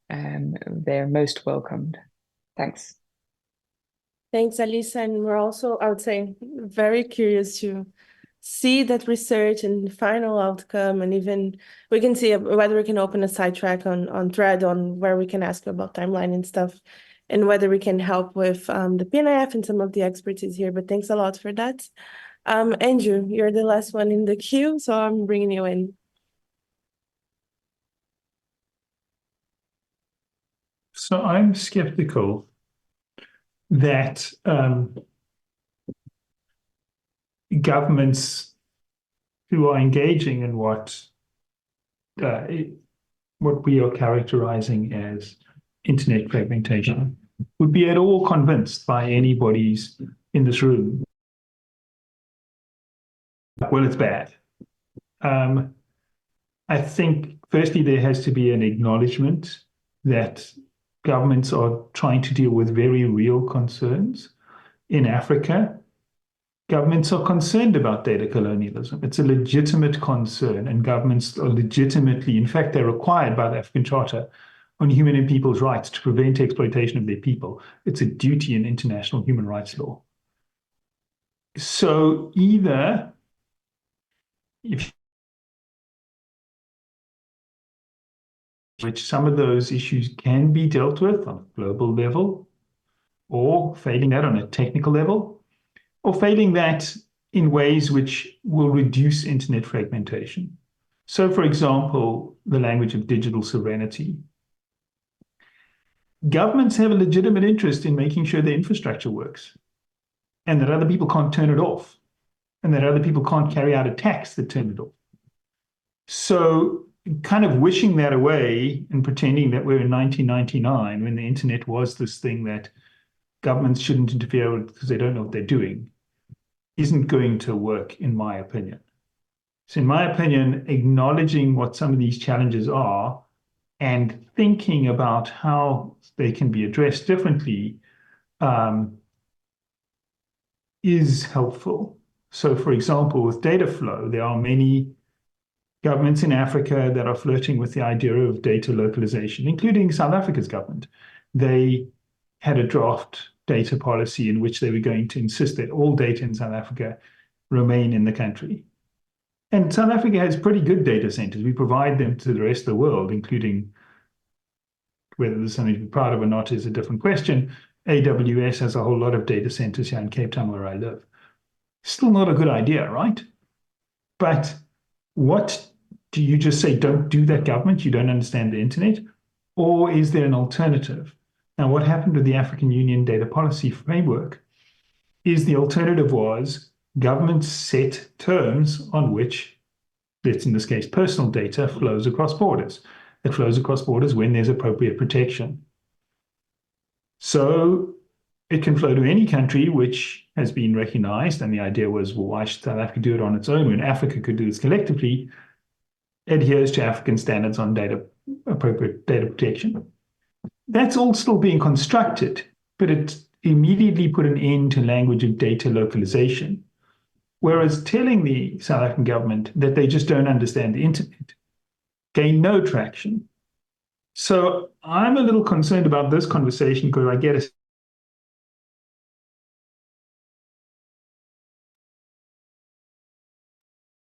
they're most welcomed. Thanks. Thanks, Alisa. And we're also, I would say, very curious to see that research and final outcome, and even we can see whether we can open a sidetrack on thread on where we can ask you about timeline and stuff, and whether we can help with the PNIF and some of the expertise here. But thanks a lot for that. Andrew, you're the last one in the queue, so I'm bringing you in. So I'm skeptical that governments who are engaging in what we are characterizing as internet fragmentation would be at all convinced by anybody's in this room. Well, it's bad. I think, firstly, there has to be an acknowledgement that governments are trying to deal with very real concerns. In Africa, governments are concerned about data colonialism. It's a legitimate concern, and governments are legitimately, in fact, they're required by the African Charter on Human and People's Rights to prevent exploitation of their people. It's a duty in international human rights law. So either which some of those issues can be dealt with on a global level, or failing that on a technical level, or failing that in ways which will reduce internet fragmentation. So, for example, the language of digital sovereignty. Governments have a legitimate interest in making sure the infrastructure works, and that other people can't turn it off, and that other people can't carry out attacks that turn it off. So kind of wishing that away and pretending that we're in 1999 when the internet was this thing that governments shouldn't interfere with because they don't know what they're doing isn't going to work, in my opinion. So in my opinion, acknowledging what some of these challenges are and thinking about how they can be addressed differently is helpful. So for example, with data flow, there are many governments in Africa that are flirting with the idea of data localization, including South Africa's government. They had a draft data policy in which they were going to insist that all data in South Africa remain in the country. And South Africa has pretty good data centers. We provide them to the rest of the world, including whether there's something to be proud of or not is a different question. AWS has a whole lot of data centers here in Cape Town where I live. Still not a good idea, right? But what do you just say, don't do that, government? You don't understand the internet? Or is there an alternative? Now, what happened with the African Union data policy framework is the alternative was governments set terms on which, let's in this case, personal data flows across borders. It flows across borders when there's appropriate protection. So it can flow to any country which has been recognized. And the idea was, well, why should South Africa do it on its own when Africa could do this collectively? Adheres to African standards on appropriate data protection. That's all still being constructed, but it immediately put an end to language of data localization. Whereas telling the South African government that they just don't understand the internet gained no traction. So I'm a little concerned about this conversation because I get a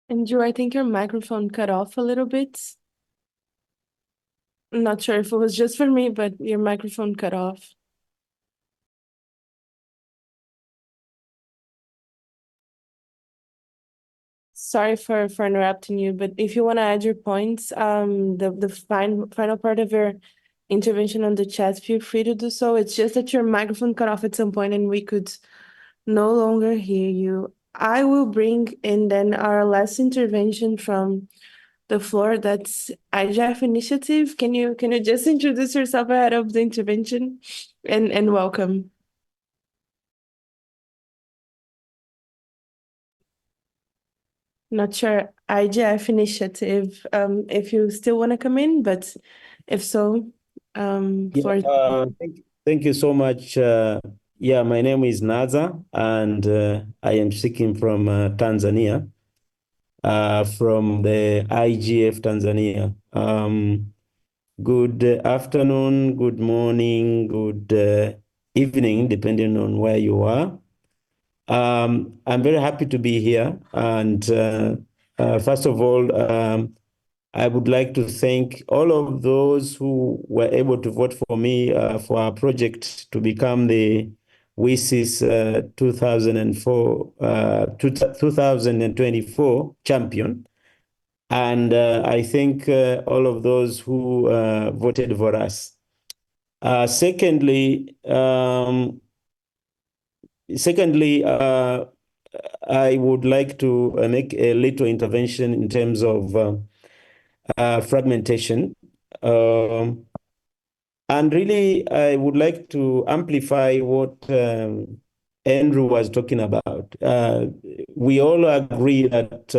Andrew, I think your microphone cut off a little bit. I'm not sure if it was just for me, but your microphone cut off. Sorry for interrupting you, but if you want to add your points, the final part of your intervention on the chat, feel free to do so. It's just that your microphone cut off at some point and we could no longer hear you. I will bring in then our last intervention from the floor. That's IGF Initiative. Can you just introduce yourself ahead of the intervention and welcome. Not sure, IGF Initiative, if you still want to come in, but if so, thank you so much. My name is Nazar, and I am speaking from Tanzania, from the IGF Tanzania. good afternoon, good morning, good evening, depending on where you are. I'm very happy to be here. And first of all, I would like to thank all of those who were able to vote for me for our project to become the WSIS 2024 champion. And I thank all of those who voted for us. Secondly, I would like to make a little intervention in terms of fragmentation. And really, I would like to amplify what Andrew was talking about. We all agree that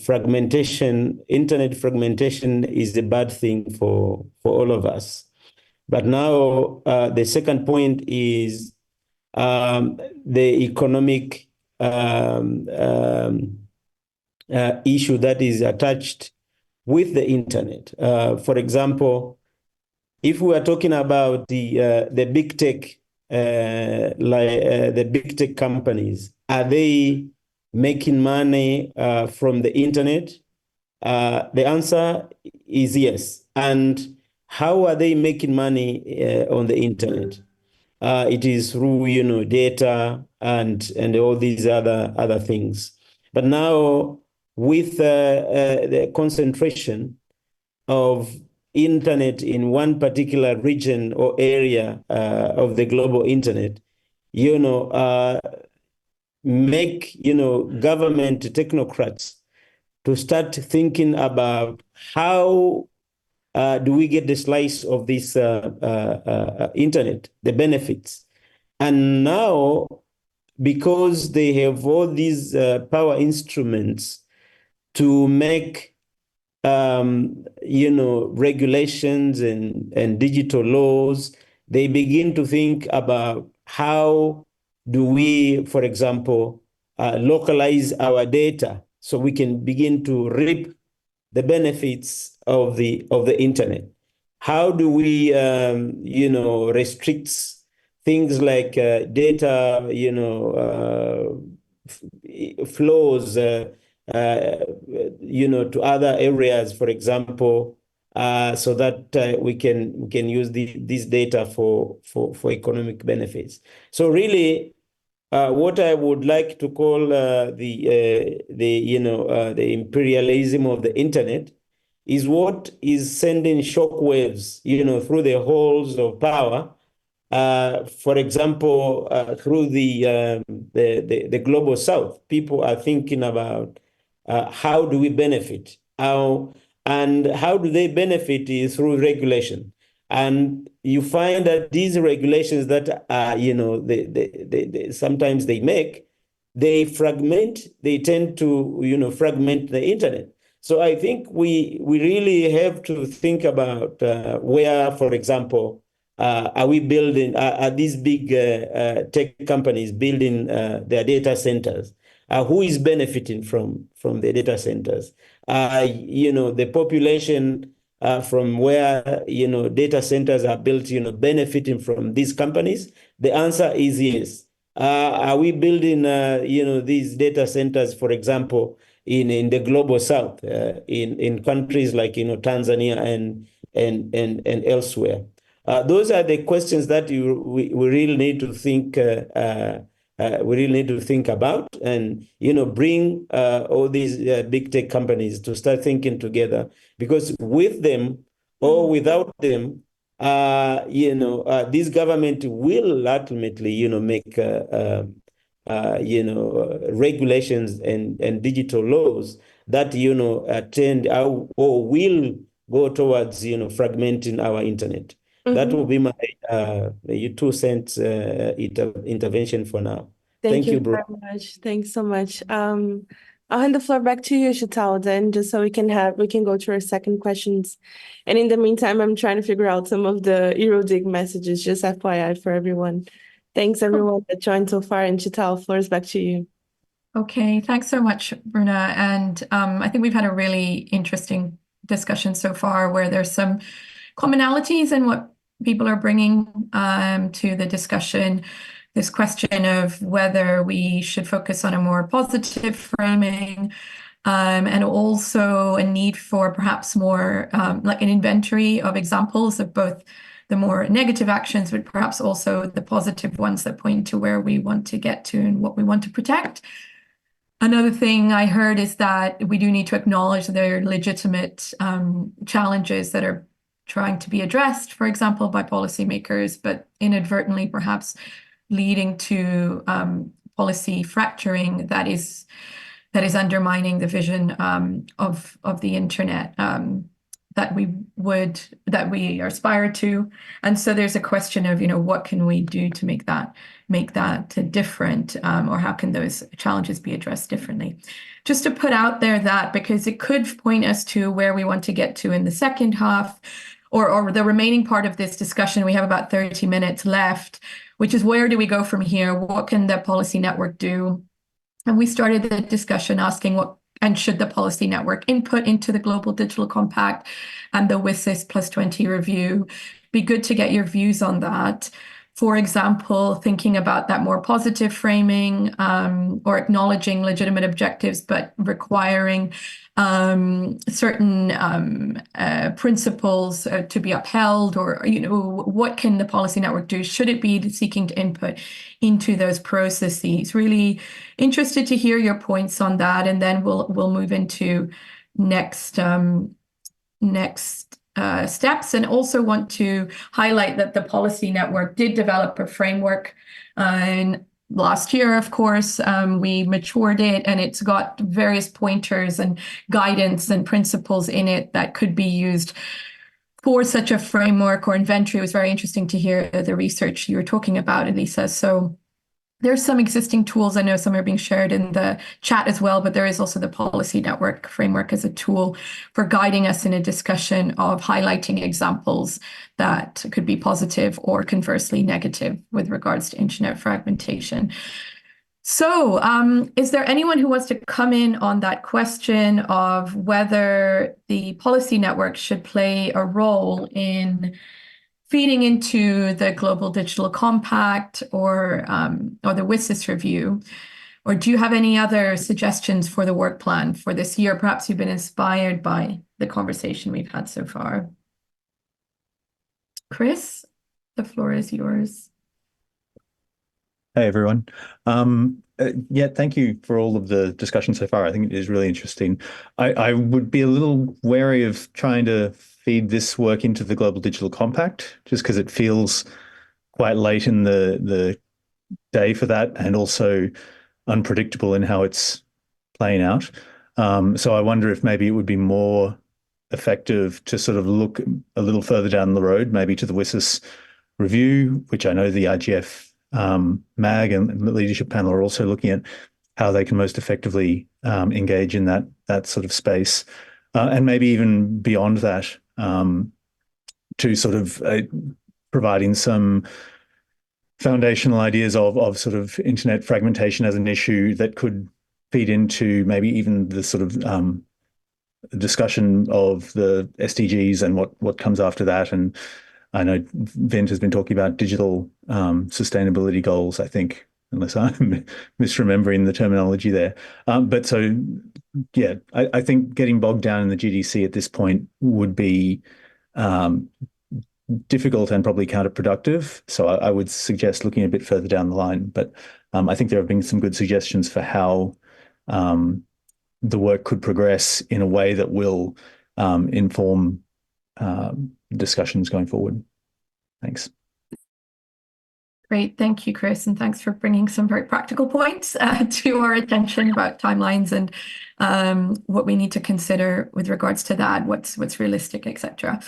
fragmentation, internet fragmentation is a bad thing for all of us. But now the second point is the economic issue that is attached with the internet. For example, if we are talking about the big tech, the big tech companies, are they making money from the internet? The answer is yes. And how are they making money on the internet? It is through, data and all these other things. But now, with the concentration of internet in one particular region or area of the global internet, make government technocrats to start thinking about how do we get the slice of this internet, the benefits. And now, because they have all these power instruments to make regulations and digital laws, they begin to think about how do we, for example, localize our data so we can begin to reap the benefits of the internet. How do we, restrict things like data, flows, to other areas, for example, so that we can use this data for economic benefits. So really, what I would like to call the imperialism of the internet is what is sending shockwaves, through the halls of power. For example, through the global south, people are thinking about how do we benefit? And how do they benefit is through regulation. And you find that these regulations that sometimes they make, they tend to fragment the internet. So I think we really have to think about where, for example, are these big tech companies building their data centers? Who is benefiting from the data centers? The population from where data centers are built, benefiting from these companies? The answer is yes. Are we building these data centers, for example, in the global south, in countries like Tanzania and elsewhere? Those are the questions that we really need to think. We really need to think about and bring all these big tech companies to start thinking together, because with them or without them, this government will ultimately make regulations and digital laws that tend or will go towards fragmenting our internet. That will be my 2 cents intervention for now. Thank you, Bruna. very much. Thanks so much. I'll hand the floor back to you, Sheetal, then, just so we can go to our second questions. And in the meantime, I'm trying to figure out some of the Eurodig messages, just FYI for everyone. Thanks everyone that joined so far, and Sheetal, floor is back to you. Okay, thanks so much, Bruna. And I think we've had a really interesting discussion so far, where there's some commonalities in what people are bringing to the discussion. This question of whether we should focus on a more positive framing, and also a need for perhaps more like an inventory of examples of both the more negative actions, but perhaps also the positive ones that point to where we want to get to and what we want to protect. Another thing I heard is that we do need to acknowledge there are legitimate challenges that are trying to be addressed, for example, by policymakers, but inadvertently perhaps leading to policy fracturing that is undermining the vision of the internet that we aspire to. And so there's a question of, what can we do to make that different, or how can those challenges be addressed differently? Just to put out there that, because it could point us to where we want to get to in the second half, or the remaining part of this discussion. We have about 30 minutes left, which is, where do we go from here? What can the policy network do? And we started the discussion asking should the policy network input into the Global Digital Compact and the WSIS +20 review? Be good to get your views on that. For example, thinking about that more positive framing, or acknowledging legitimate objectives, but requiring certain principles to be upheld, or what can the policy network do? Should it be seeking to input into those processes? Really interested to hear your points on that, and then we'll move into next steps. And also want to highlight that the policy network did develop a framework last year. Of course, we matured it, and it's got various pointers and guidance and principles in it that could be used for such a framework or inventory. It was very interesting to hear the research you were talking about, Alisa. So there's some existing tools. I know some are being shared in the chat as well, but there is also the policy network framework as a tool for guiding us in a discussion of highlighting examples that could be positive or conversely negative with regards to internet fragmentation. So is there anyone who wants to come in on that question of whether the policy network should play a role in feeding into the Global Digital Compact or the WSIS review? Or do you have any other suggestions for the work plan for this year? Perhaps you've been inspired by the conversation we've had so far. Chris, the floor is yours. Hey, everyone. Yeah, thank you for all of the discussion so far. I think it is really interesting. I would be a little wary of trying to feed this work into the Global Digital Compact, just because it feels quite late in the day for that, and also unpredictable in how it's playing out. So I wonder if maybe it would be more effective to sort of look a little further down the road, maybe to the WSIS review, which I know the IGF MAG and the leadership panel are also looking at how they can most effectively engage in that sort of space, and maybe even beyond that, to sort of providing some foundational ideas of sort of internet fragmentation as an issue that could feed into maybe even the sort of discussion of the SDGs and what comes after that. And I know Vint has been talking about digital sustainability goals, I think, unless I'm misremembering the terminology there. But so, yeah, I think getting bogged down in the GDC at this point would be difficult and probably counterproductive. So I would suggest looking a bit further down the line. But I think there have been some good suggestions for how the work could progress in a way that will inform discussions going forward. Thanks. Great. Thank you, Chris. And thanks for bringing some very practical points to our attention about timelines and what we need to consider with regards to that, what's realistic, etc.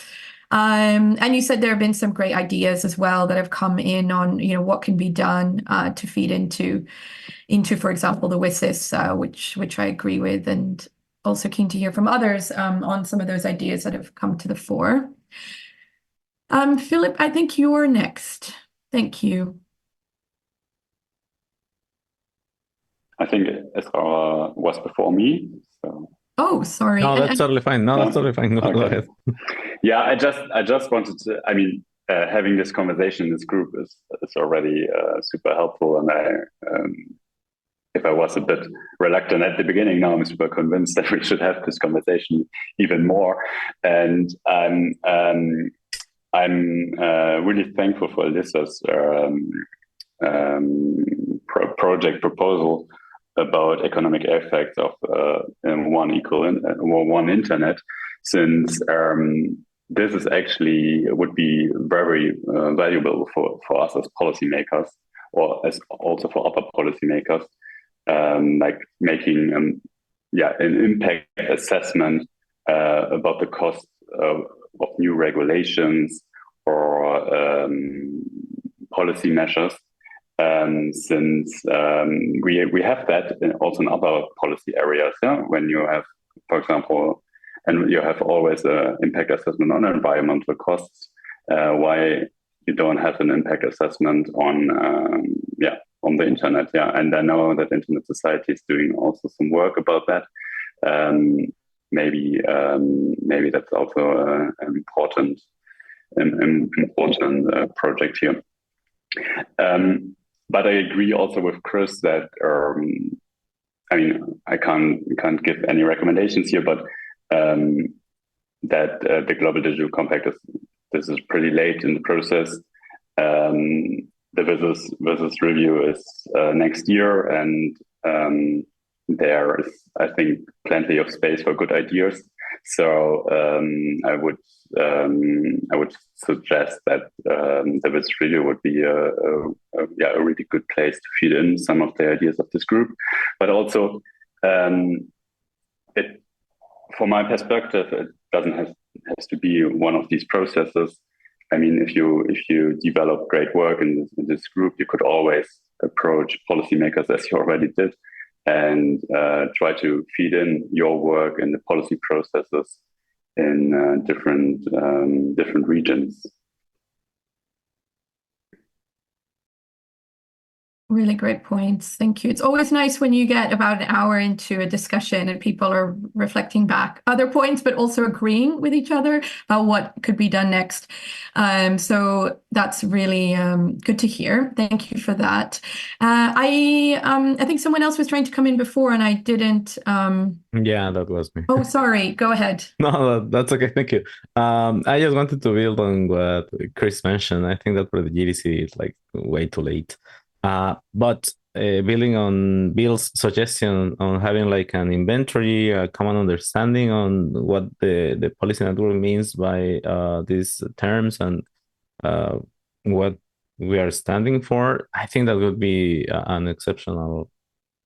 And you said there have been some great ideas as well that have come in on, what can be done to feed into, for example, the WSIS, which I agree with, and also keen to hear from others on some of those ideas that have come to the fore. Philipp, I think you're next. Thank you. I think Isra was before me. So Oh, sorry. No, that's totally fine. No, that's totally fine. Go Okay. ahead. Yeah, I just wanted to, I mean, having this conversation in this group is already super helpful. And if I was a bit reluctant at the beginning, now I'm super convinced that we should have this conversation even more. And I'm really thankful for Alisa's project proposal about economic effects of one internet, since this is actually would be very valuable for us as policymakers, or as also for other policymakers, like making an impact assessment about the cost of new regulations or policy measures. Since we have that also in other policy areas, when you have, for example, and you have always an impact assessment on environmental costs, why you don't have an impact assessment on the internet? And I know that Internet Society is doing also some work about that. Maybe that's also an important project here. But I agree also with Chris that I mean, I can't give any recommendations here, but that the Global Digital Compact this is pretty late in the process. The versus review is next year, and there is, I think, plenty of space for good ideas. So I would suggest that the versus review would be a really good place to feed in some of the ideas of this group. But also, from my perspective, it doesn't has to be one of these processes. I mean, if you develop great work in this group, you could always approach policymakers, as you already did, and try to feed in your work in the policy processes in different regions. Really great points. Thank you. It's always nice when you get about an hour into a discussion and people are reflecting back other points, but also agreeing with each other about what could be done next. So that's really good to hear. Thank you for that. I think someone else was trying to come in before and I didn't. Yeah, that was me. Oh, sorry. Go ahead. No, that's okay. Thank you. I just wanted to build on what Chris mentioned. I think that for the GDC is like way too late. But building on Bill's suggestion on having like an inventory, a common understanding on what the policy network means by these terms and what we are standing for, I think that would be an exceptional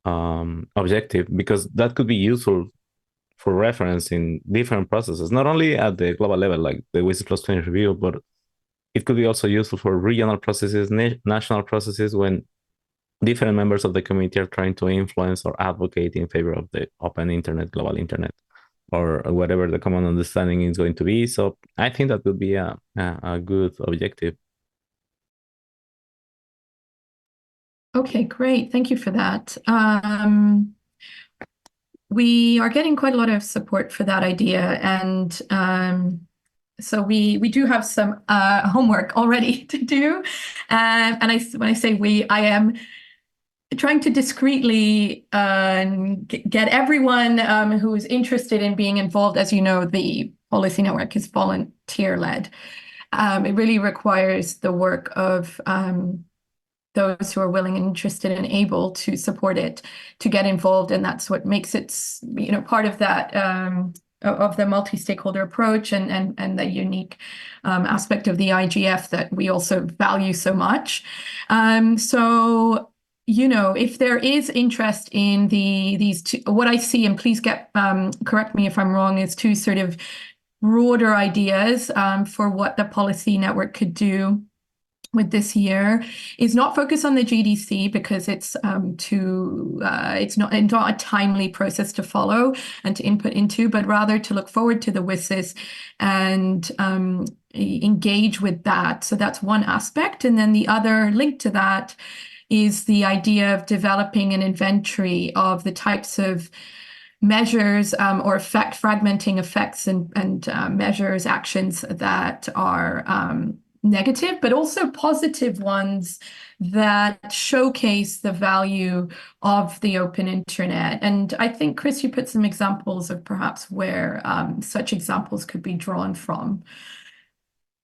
objective, because that could be useful for reference in different processes, not only at the global level, like the WSIS Plus 20 review, but it could be also useful for regional processes, national processes, when different members of the community are trying to influence or advocate in favor of the open internet, global internet, or whatever the common understanding is going to be. So I think that would be a good objective. Okay, great. Thank you for that. We are getting quite a lot of support for that idea, and so we do have some homework already to do. And when I say we, I am trying to discreetly get everyone who is interested in being involved. As you know, the policy network is volunteer-led. It really requires the work of those who are willing and interested and able to support it, to get involved, and that's what makes it, part of that of the multi-stakeholder approach and the unique aspect of the IGF that we also value so much. So, if there is interest in these two, what I see, and please correct me if I'm wrong, is two sort of broader ideas for what the policy network could do with this year, is not focus on the GDC, because it's not a timely process to follow and to input into, but rather to look forward to the WSIS and engage with that. So that's one aspect. And then the other link to that is the idea of developing an inventory of the types of measures or fragmenting effects and measures actions that are negative, but also positive ones that showcase the value of the open internet. And I think, Chris, you put some examples of perhaps where such examples could be drawn from.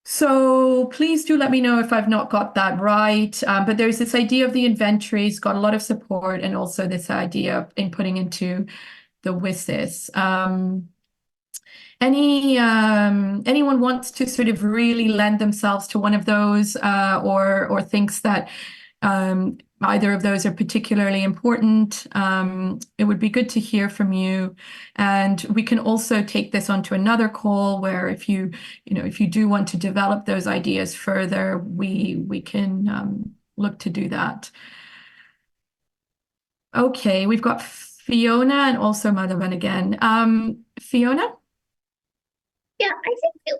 So please do let me know if I've not got that right. But there's this idea of the inventory. It's got a lot of support, and also this idea of inputting into the WSIS. Anyone wants to sort of really lend themselves to one of those, or thinks that either of those are particularly important, it would be good to hear from you. And we can also take this onto another call where if you do want to develop those ideas further, we can look to do that. Okay, we've got Fiona and also Madhavan again. Fiona? Yeah, I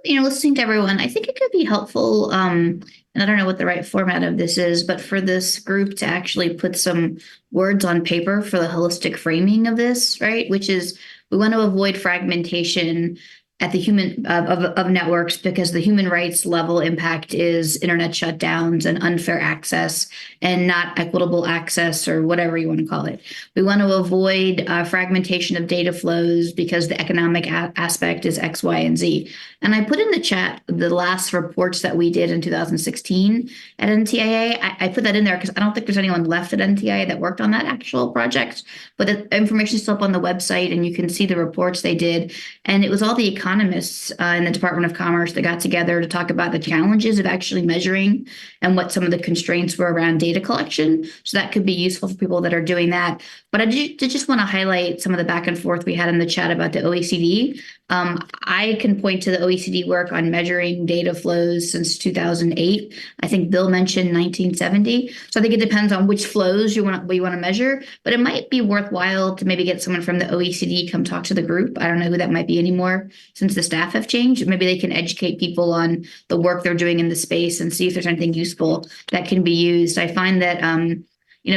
think, listening to everyone, I think it could be helpful, and I don't know what the right format of this is, but for this group to actually put some words on paper for the holistic framing of this, right? Which is, we want to avoid fragmentation at the human of networks, because the human rights level impact is internet shutdowns and unfair access and not equitable access, or whatever you want to call it. We want to avoid fragmentation of data flows because the economic aspect is X, Y, and Z. And I put in the chat the last reports that we did in 2016 at NTIA. I put that in there because I don't think there's anyone left at NTIA that worked on that actual project, but the information is still up on the website and you can see the reports they did. And it was all the economists in the Department of Commerce that got together to talk about the challenges of actually measuring and what some of the constraints were around data collection. So that could be useful for people that are doing that. But I did just want to highlight some of the back and forth we had in the chat about the OECD. I can point to the OECD work on measuring data flows since 2008. I think Bill mentioned 1970. So I think it depends on which flows you want to measure, but it might be worthwhile to maybe get someone from the OECD come talk to the group. I don't know who that might be anymore since the staff have changed. Maybe they can educate people on the work they're doing in the space and see if there's anything useful that can be used. I find that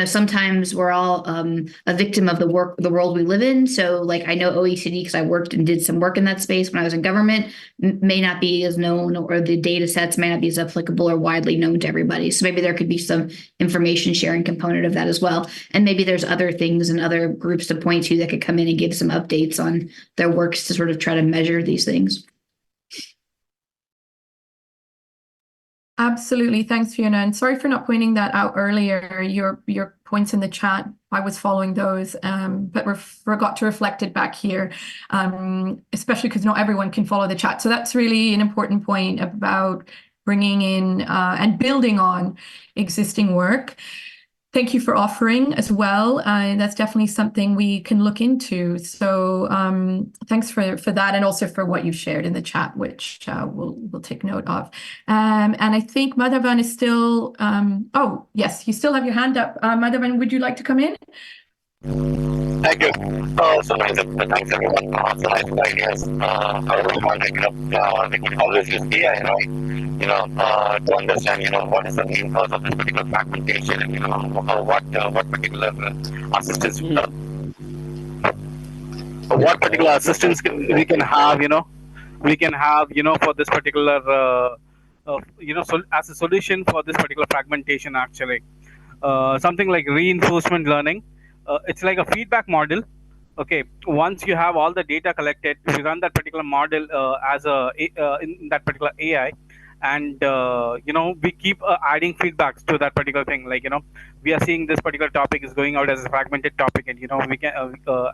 sometimes we're all a victim of the world we live in. So like, I know OECD because I worked and did some work in that space when I was in government, may not be as known, or the data sets may not be as applicable or widely known to everybody. So maybe there could be some information sharing component of that as well. And maybe there's other things and other groups to point to that could come in and give some updates on their works to sort of try to measure these things. Absolutely. Thanks, Fiona. And sorry for not pointing that out earlier. Your points in the chat, I was following those, but forgot to reflect it back here, especially because not everyone can follow the chat. So that's really an important point about bringing in and building on existing work. Thank you for offering as well. That's definitely something we can look into. So thanks for that, and also for what you shared in the chat, which we'll take note of. And I think Madhavan is still. Oh yes, you still have your hand up, Madhavan. Would you like to come in? Thank you. So thanks everyone. So nice ideas. I was wondering, we could always use AI, right? To understand, what is the main cause of this particular fragmentation, and what particular assistance, what particular assistance we can have, for this particular, as a solution for this particular fragmentation, actually. Something like reinforcement learning. It's like a feedback model. Okay, once you have all the data collected, you run that particular model in that particular AI, and we keep adding feedbacks to that particular thing. Like we are seeing this particular topic is going out as a fragmented topic, and we can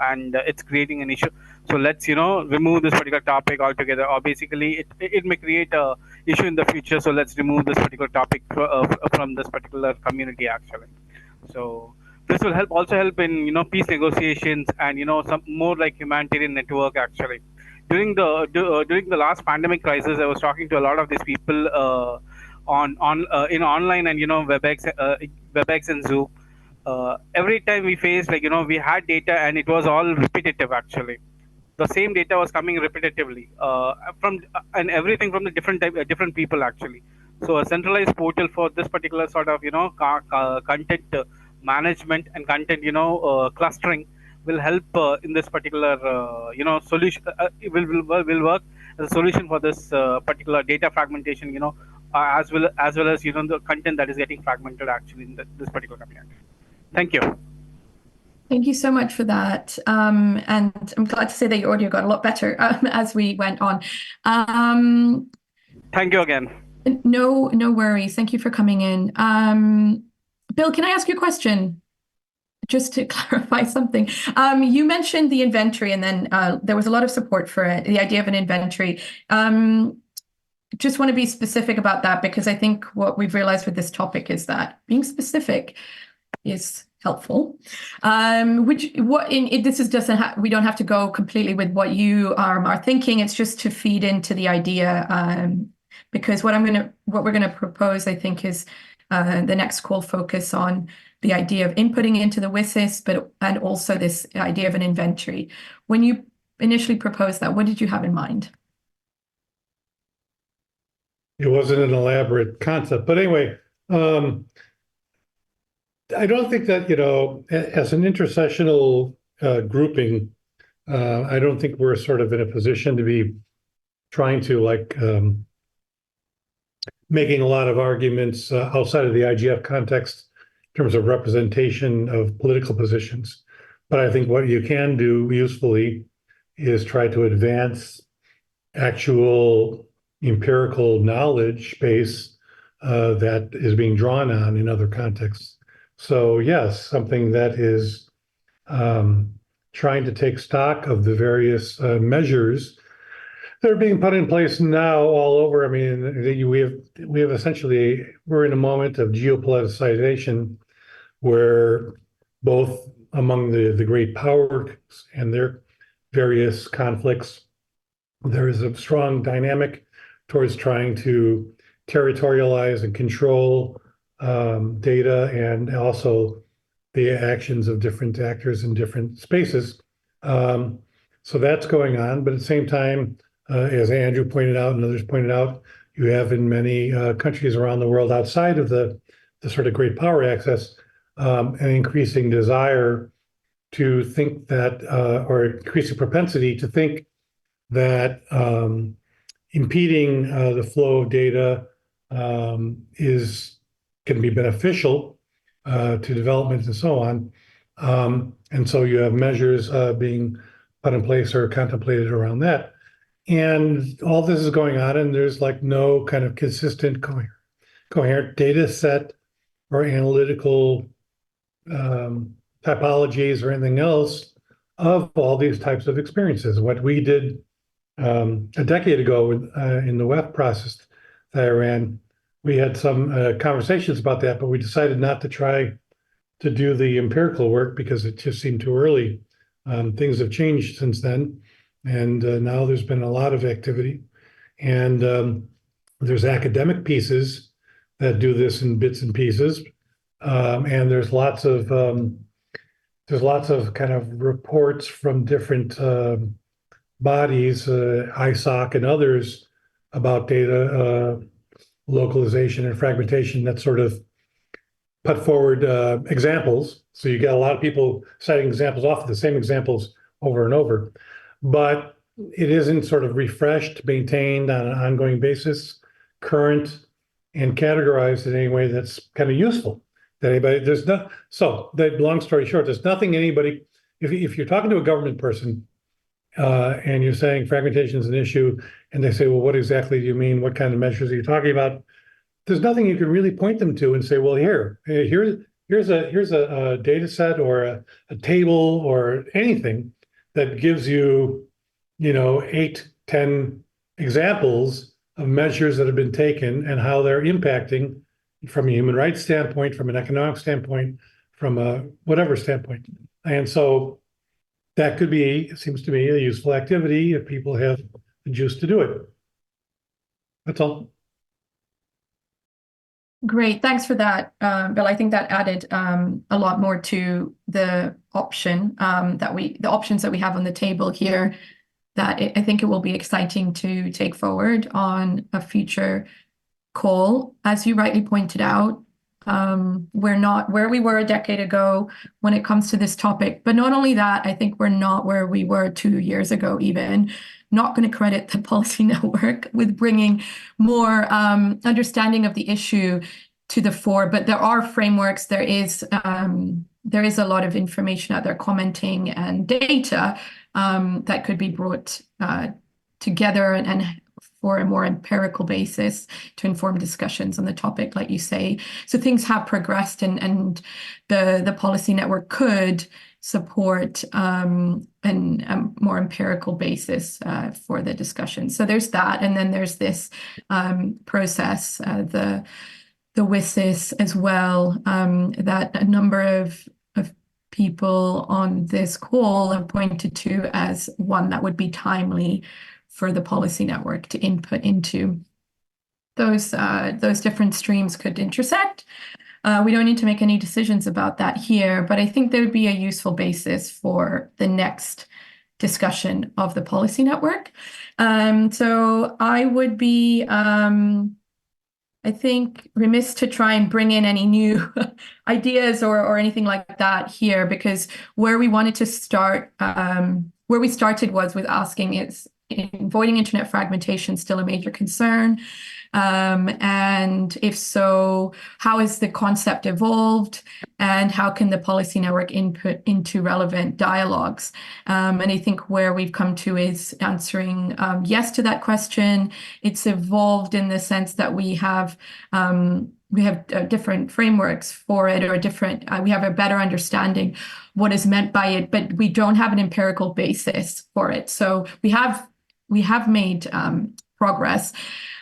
and it's creating an issue. So let's remove this particular topic altogether, or basically it may create a issue in the future. So let's remove this particular topic from this particular community, actually. So this will also help in peace negotiations and some more like humanitarian network, actually. During the last pandemic crisis, I was talking to a lot of these people in online and WebEx and Zoom. Every time we faced, we had data and it was all repetitive, actually. The same data was coming repetitively and everything from the different people, actually. So a centralized portal for this particular sort of content management and content clustering will help in this particular solution. It will work as a solution for this particular data fragmentation. As well as the content that is getting fragmented actually in this particular community. Thank you. Thank you so much for that. And I'm glad to say that your audio got a lot better as we went on. Thank you again. No worries. Thank you for coming in. Bill, can I ask you a question? Just to clarify something. You mentioned the inventory, and then there was a lot of support for it, the idea of an inventory. Just want to be specific about that, because I think what we've realized with this topic is that being specific is helpful. We don't have to go completely with what you are thinking. It's just to feed into the idea, because what we're gonna propose, I think, is the next call focus on the idea of inputting into the WSIS, and also this idea of an inventory. When you initially proposed that, what did you have in mind? It wasn't an elaborate concept, but anyway, I don't think that, as an intersessional grouping, I don't think we're sort of in a position to be trying to making a lot of arguments outside of the IGF context in terms of representation of political positions. But I think what you can do usefully is try to advance actual empirical knowledge base that is being drawn on in other contexts. So yes, something that is trying to take stock of the various measures that are being put in place now all over. I mean, we have essentially, we're in a moment of geopoliticization where both among the great powers and their various conflicts, there is a strong dynamic towards trying to territorialize and control data, and also the actions of different actors in different spaces. So that's going on, but at the same time, as Andrew pointed out and others pointed out, you have in many countries around the world outside of the sort of great power access, an increasing desire to think that, or increasing propensity to think that impeding the flow of data can be beneficial to development and so on. And so you have measures being put in place or contemplated around that. And all this is going on, and there's no kind of consistent, coherent data set or analytical typologies or anything else of all these types of experiences. What we did a decade ago in the WEF process that I ran, we had some conversations about that, but we decided not to try to do the empirical work because it just seemed too early. Things have changed since then, and now there's been a lot of activity, and there's academic pieces that do this in bits and pieces, and there's lots of kind of reports from different bodies, ISOC and others, about data localization and fragmentation that sort of put forward examples. So you get a lot of people citing examples, often the same examples over and over, but it isn't sort of refreshed, maintained on an ongoing basis, current, and categorized in any way that's kind of useful to anybody. So that long story short, there's nothing anybody, if you're talking to a government person and you're saying fragmentation is an issue, and they say, well, what exactly do you mean? What kind of measures are you talking about? There's nothing you can really point them to and say, well, here's a data set or a table or anything that gives you, 8, 10 examples of measures that have been taken and how they're impacting from a human rights standpoint, from an economic standpoint, from a whatever standpoint. And so that could be, it seems to me, a useful activity if people have the juice to do it. That's all. Great, thanks for that, Bill. I think that added a lot more to the options that we have on the table here. That I think it will be exciting to take forward on a future call. As you rightly pointed out, We're not where we were a decade ago when it comes to this topic. But not only that, I think we're not where we were 2 years ago even. Not going to credit the policy network with bringing more understanding of the issue to the fore, but there are frameworks. There is a lot of information out there, commenting and data that could be brought together and for a more empirical basis to inform discussions on the topic, like you say. So things have progressed, and the policy network could support a more empirical basis for the discussion. So there's that, and then there's this process, the WSIS as well, that a number of people on this call have pointed to as one that would be timely for the policy network to input into. Those different streams could intersect. We don't need to make any decisions about that here, but I think there would be a useful basis for the next discussion of the policy network. So I would be, I think, remiss to try and bring in any new ideas or anything like that here, because where we wanted to start, where we started was with asking, is avoiding internet fragmentation still a major concern? And if so, how has the concept evolved, and how can the policy network input into relevant dialogues? And I think where we've come to is answering yes to that question. It's evolved in the sense that we have different frameworks for it, or different, we have a better understanding what is meant by it, but we don't have an empirical basis for it. So we have made progress.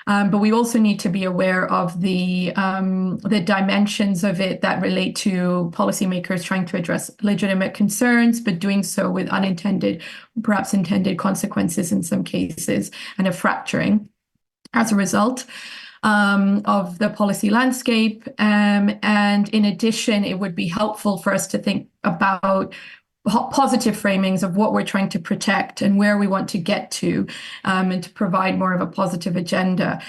But we also need to be aware of the dimensions of it that relate to policymakers trying to address legitimate concerns, but doing so with unintended, perhaps intended consequences in some cases, and a fracturing as a result of the policy landscape. And in addition, it would be helpful for us to think about positive framings of what we're trying to protect and where we want to get to, and to provide more of a positive agenda.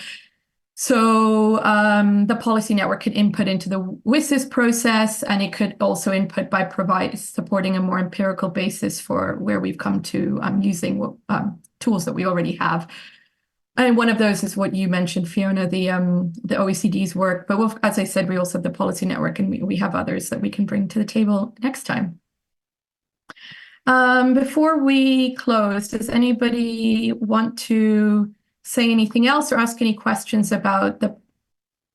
So the policy network could input into the WSIS process, and it could also input by supporting a more empirical basis for where we've come to using tools that we already have. And one of those is what you mentioned, Fiona, the OECD's work. But as I said, we also have the policy network, and we have others that we can bring to the table next time. Before we close, does anybody want to say anything else or ask any questions about the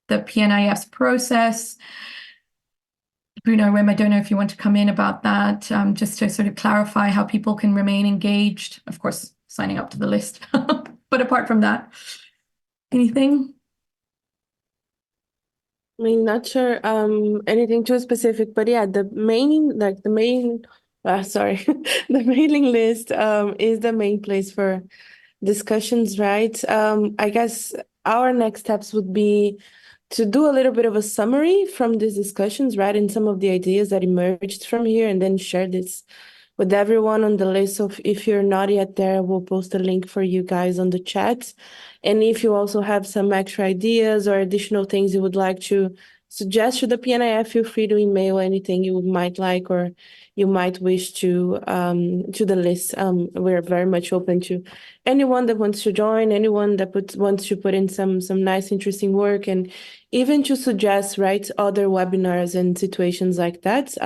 PNIF's process? Bruna or Wim, I don't know if you want to come in about that, just to sort of clarify how people can remain engaged. Of course, signing up to the list. But apart from that, anything? I mean, not sure anything too specific, but yeah, the mailing list is the main place for discussions, right? I guess our next steps would be to do a little bit of a summary from these discussions, right, and some of the ideas that emerged from here, and then share this with everyone on the list. So if you're not yet there, we'll post a link for you guys on the chat. And if you also have some extra ideas or additional things you would like to suggest to the PNIF, feel free to email anything you might like or you might wish to the list. We're very much open to anyone that wants to join, anyone that wants to put in some nice, interesting work, and even to suggest, right, other webinars and situations like that.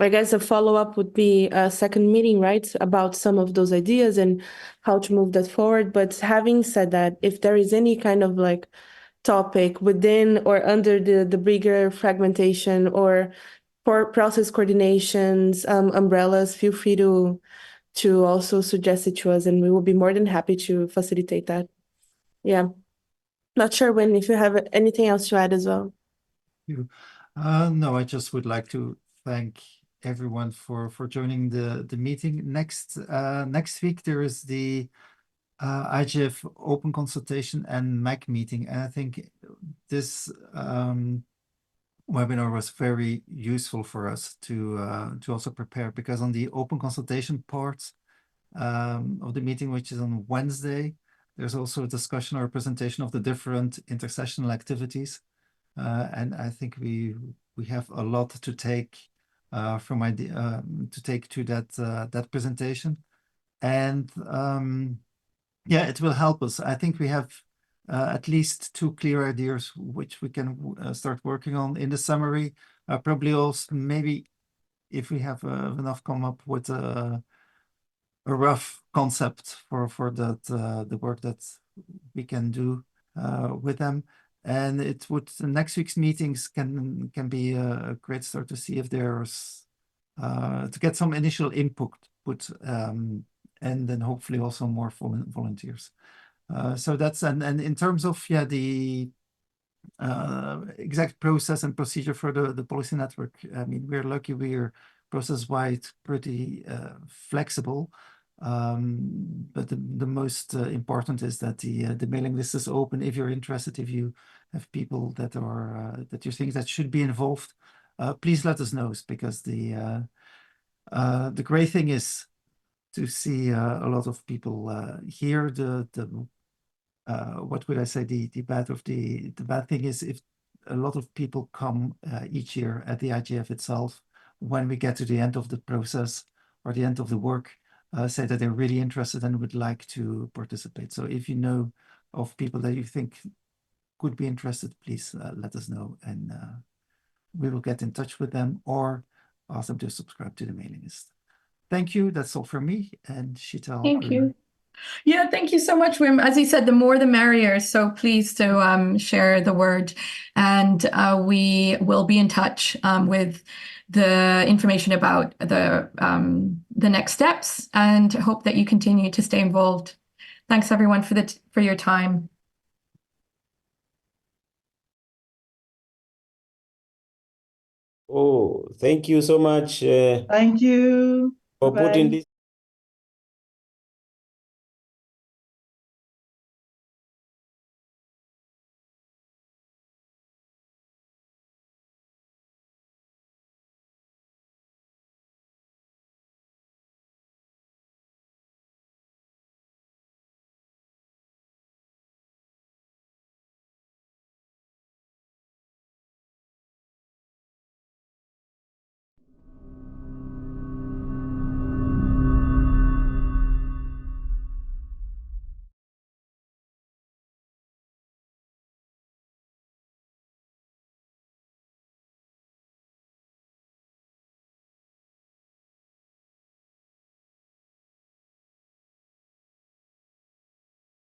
I guess a follow-up would be a second meeting, right, about some of those ideas and how to move that forward. But having said that, if there is any kind of like topic within or under the bigger fragmentation or process coordinations umbrellas, feel free to also suggest it to us, and we will be more than happy to facilitate that. Yeah. Not sure when, if you have anything else to add as well. No, I just would like to thank everyone for joining the meeting. Next week there is the IGF open consultation and MAC meeting, and I think this webinar was very useful for us to also prepare, because on the open consultation part of the meeting, which is on Wednesday, there's also a discussion or a presentation of the different intersessional activities and I think we have a lot to take from idea to take to that presentation, and yeah, it will help us. I think we have at least 2 clear ideas which we can start working on in the summary. Probably also maybe if we have enough, come up with a rough concept for that the work that we can do with them. And it would, next week's meetings can be a great start to see if there's to get some initial input, and then hopefully also more volunteers. So that's, and in terms of the exact process and procedure for the policy network, I mean, we're lucky we're process-wide pretty flexible. But the most important is that the mailing list is open. If you're interested, if you have people that are that you think that should be involved, please let us know, because the great thing is to see a lot of people here. What would I say? The bad thing is if a lot of people come each year at the IGF itself, when we get to the end of the process or the end of the work, say that they're really interested and would like to participate. So if you know of people that you think could be interested, please let us know, and we will get in touch with them or ask them to subscribe to the mailing list. Thank you. That's all from me. And Sheetal. Thank you. Yeah, thank you so much, Wim. As you said, the more the merrier. So please to share the word, and we will be in touch with the information about the next steps, and hope that you continue to stay involved. Thanks everyone for your time. Oh, thank you so much. Thank you for putting Bye. this.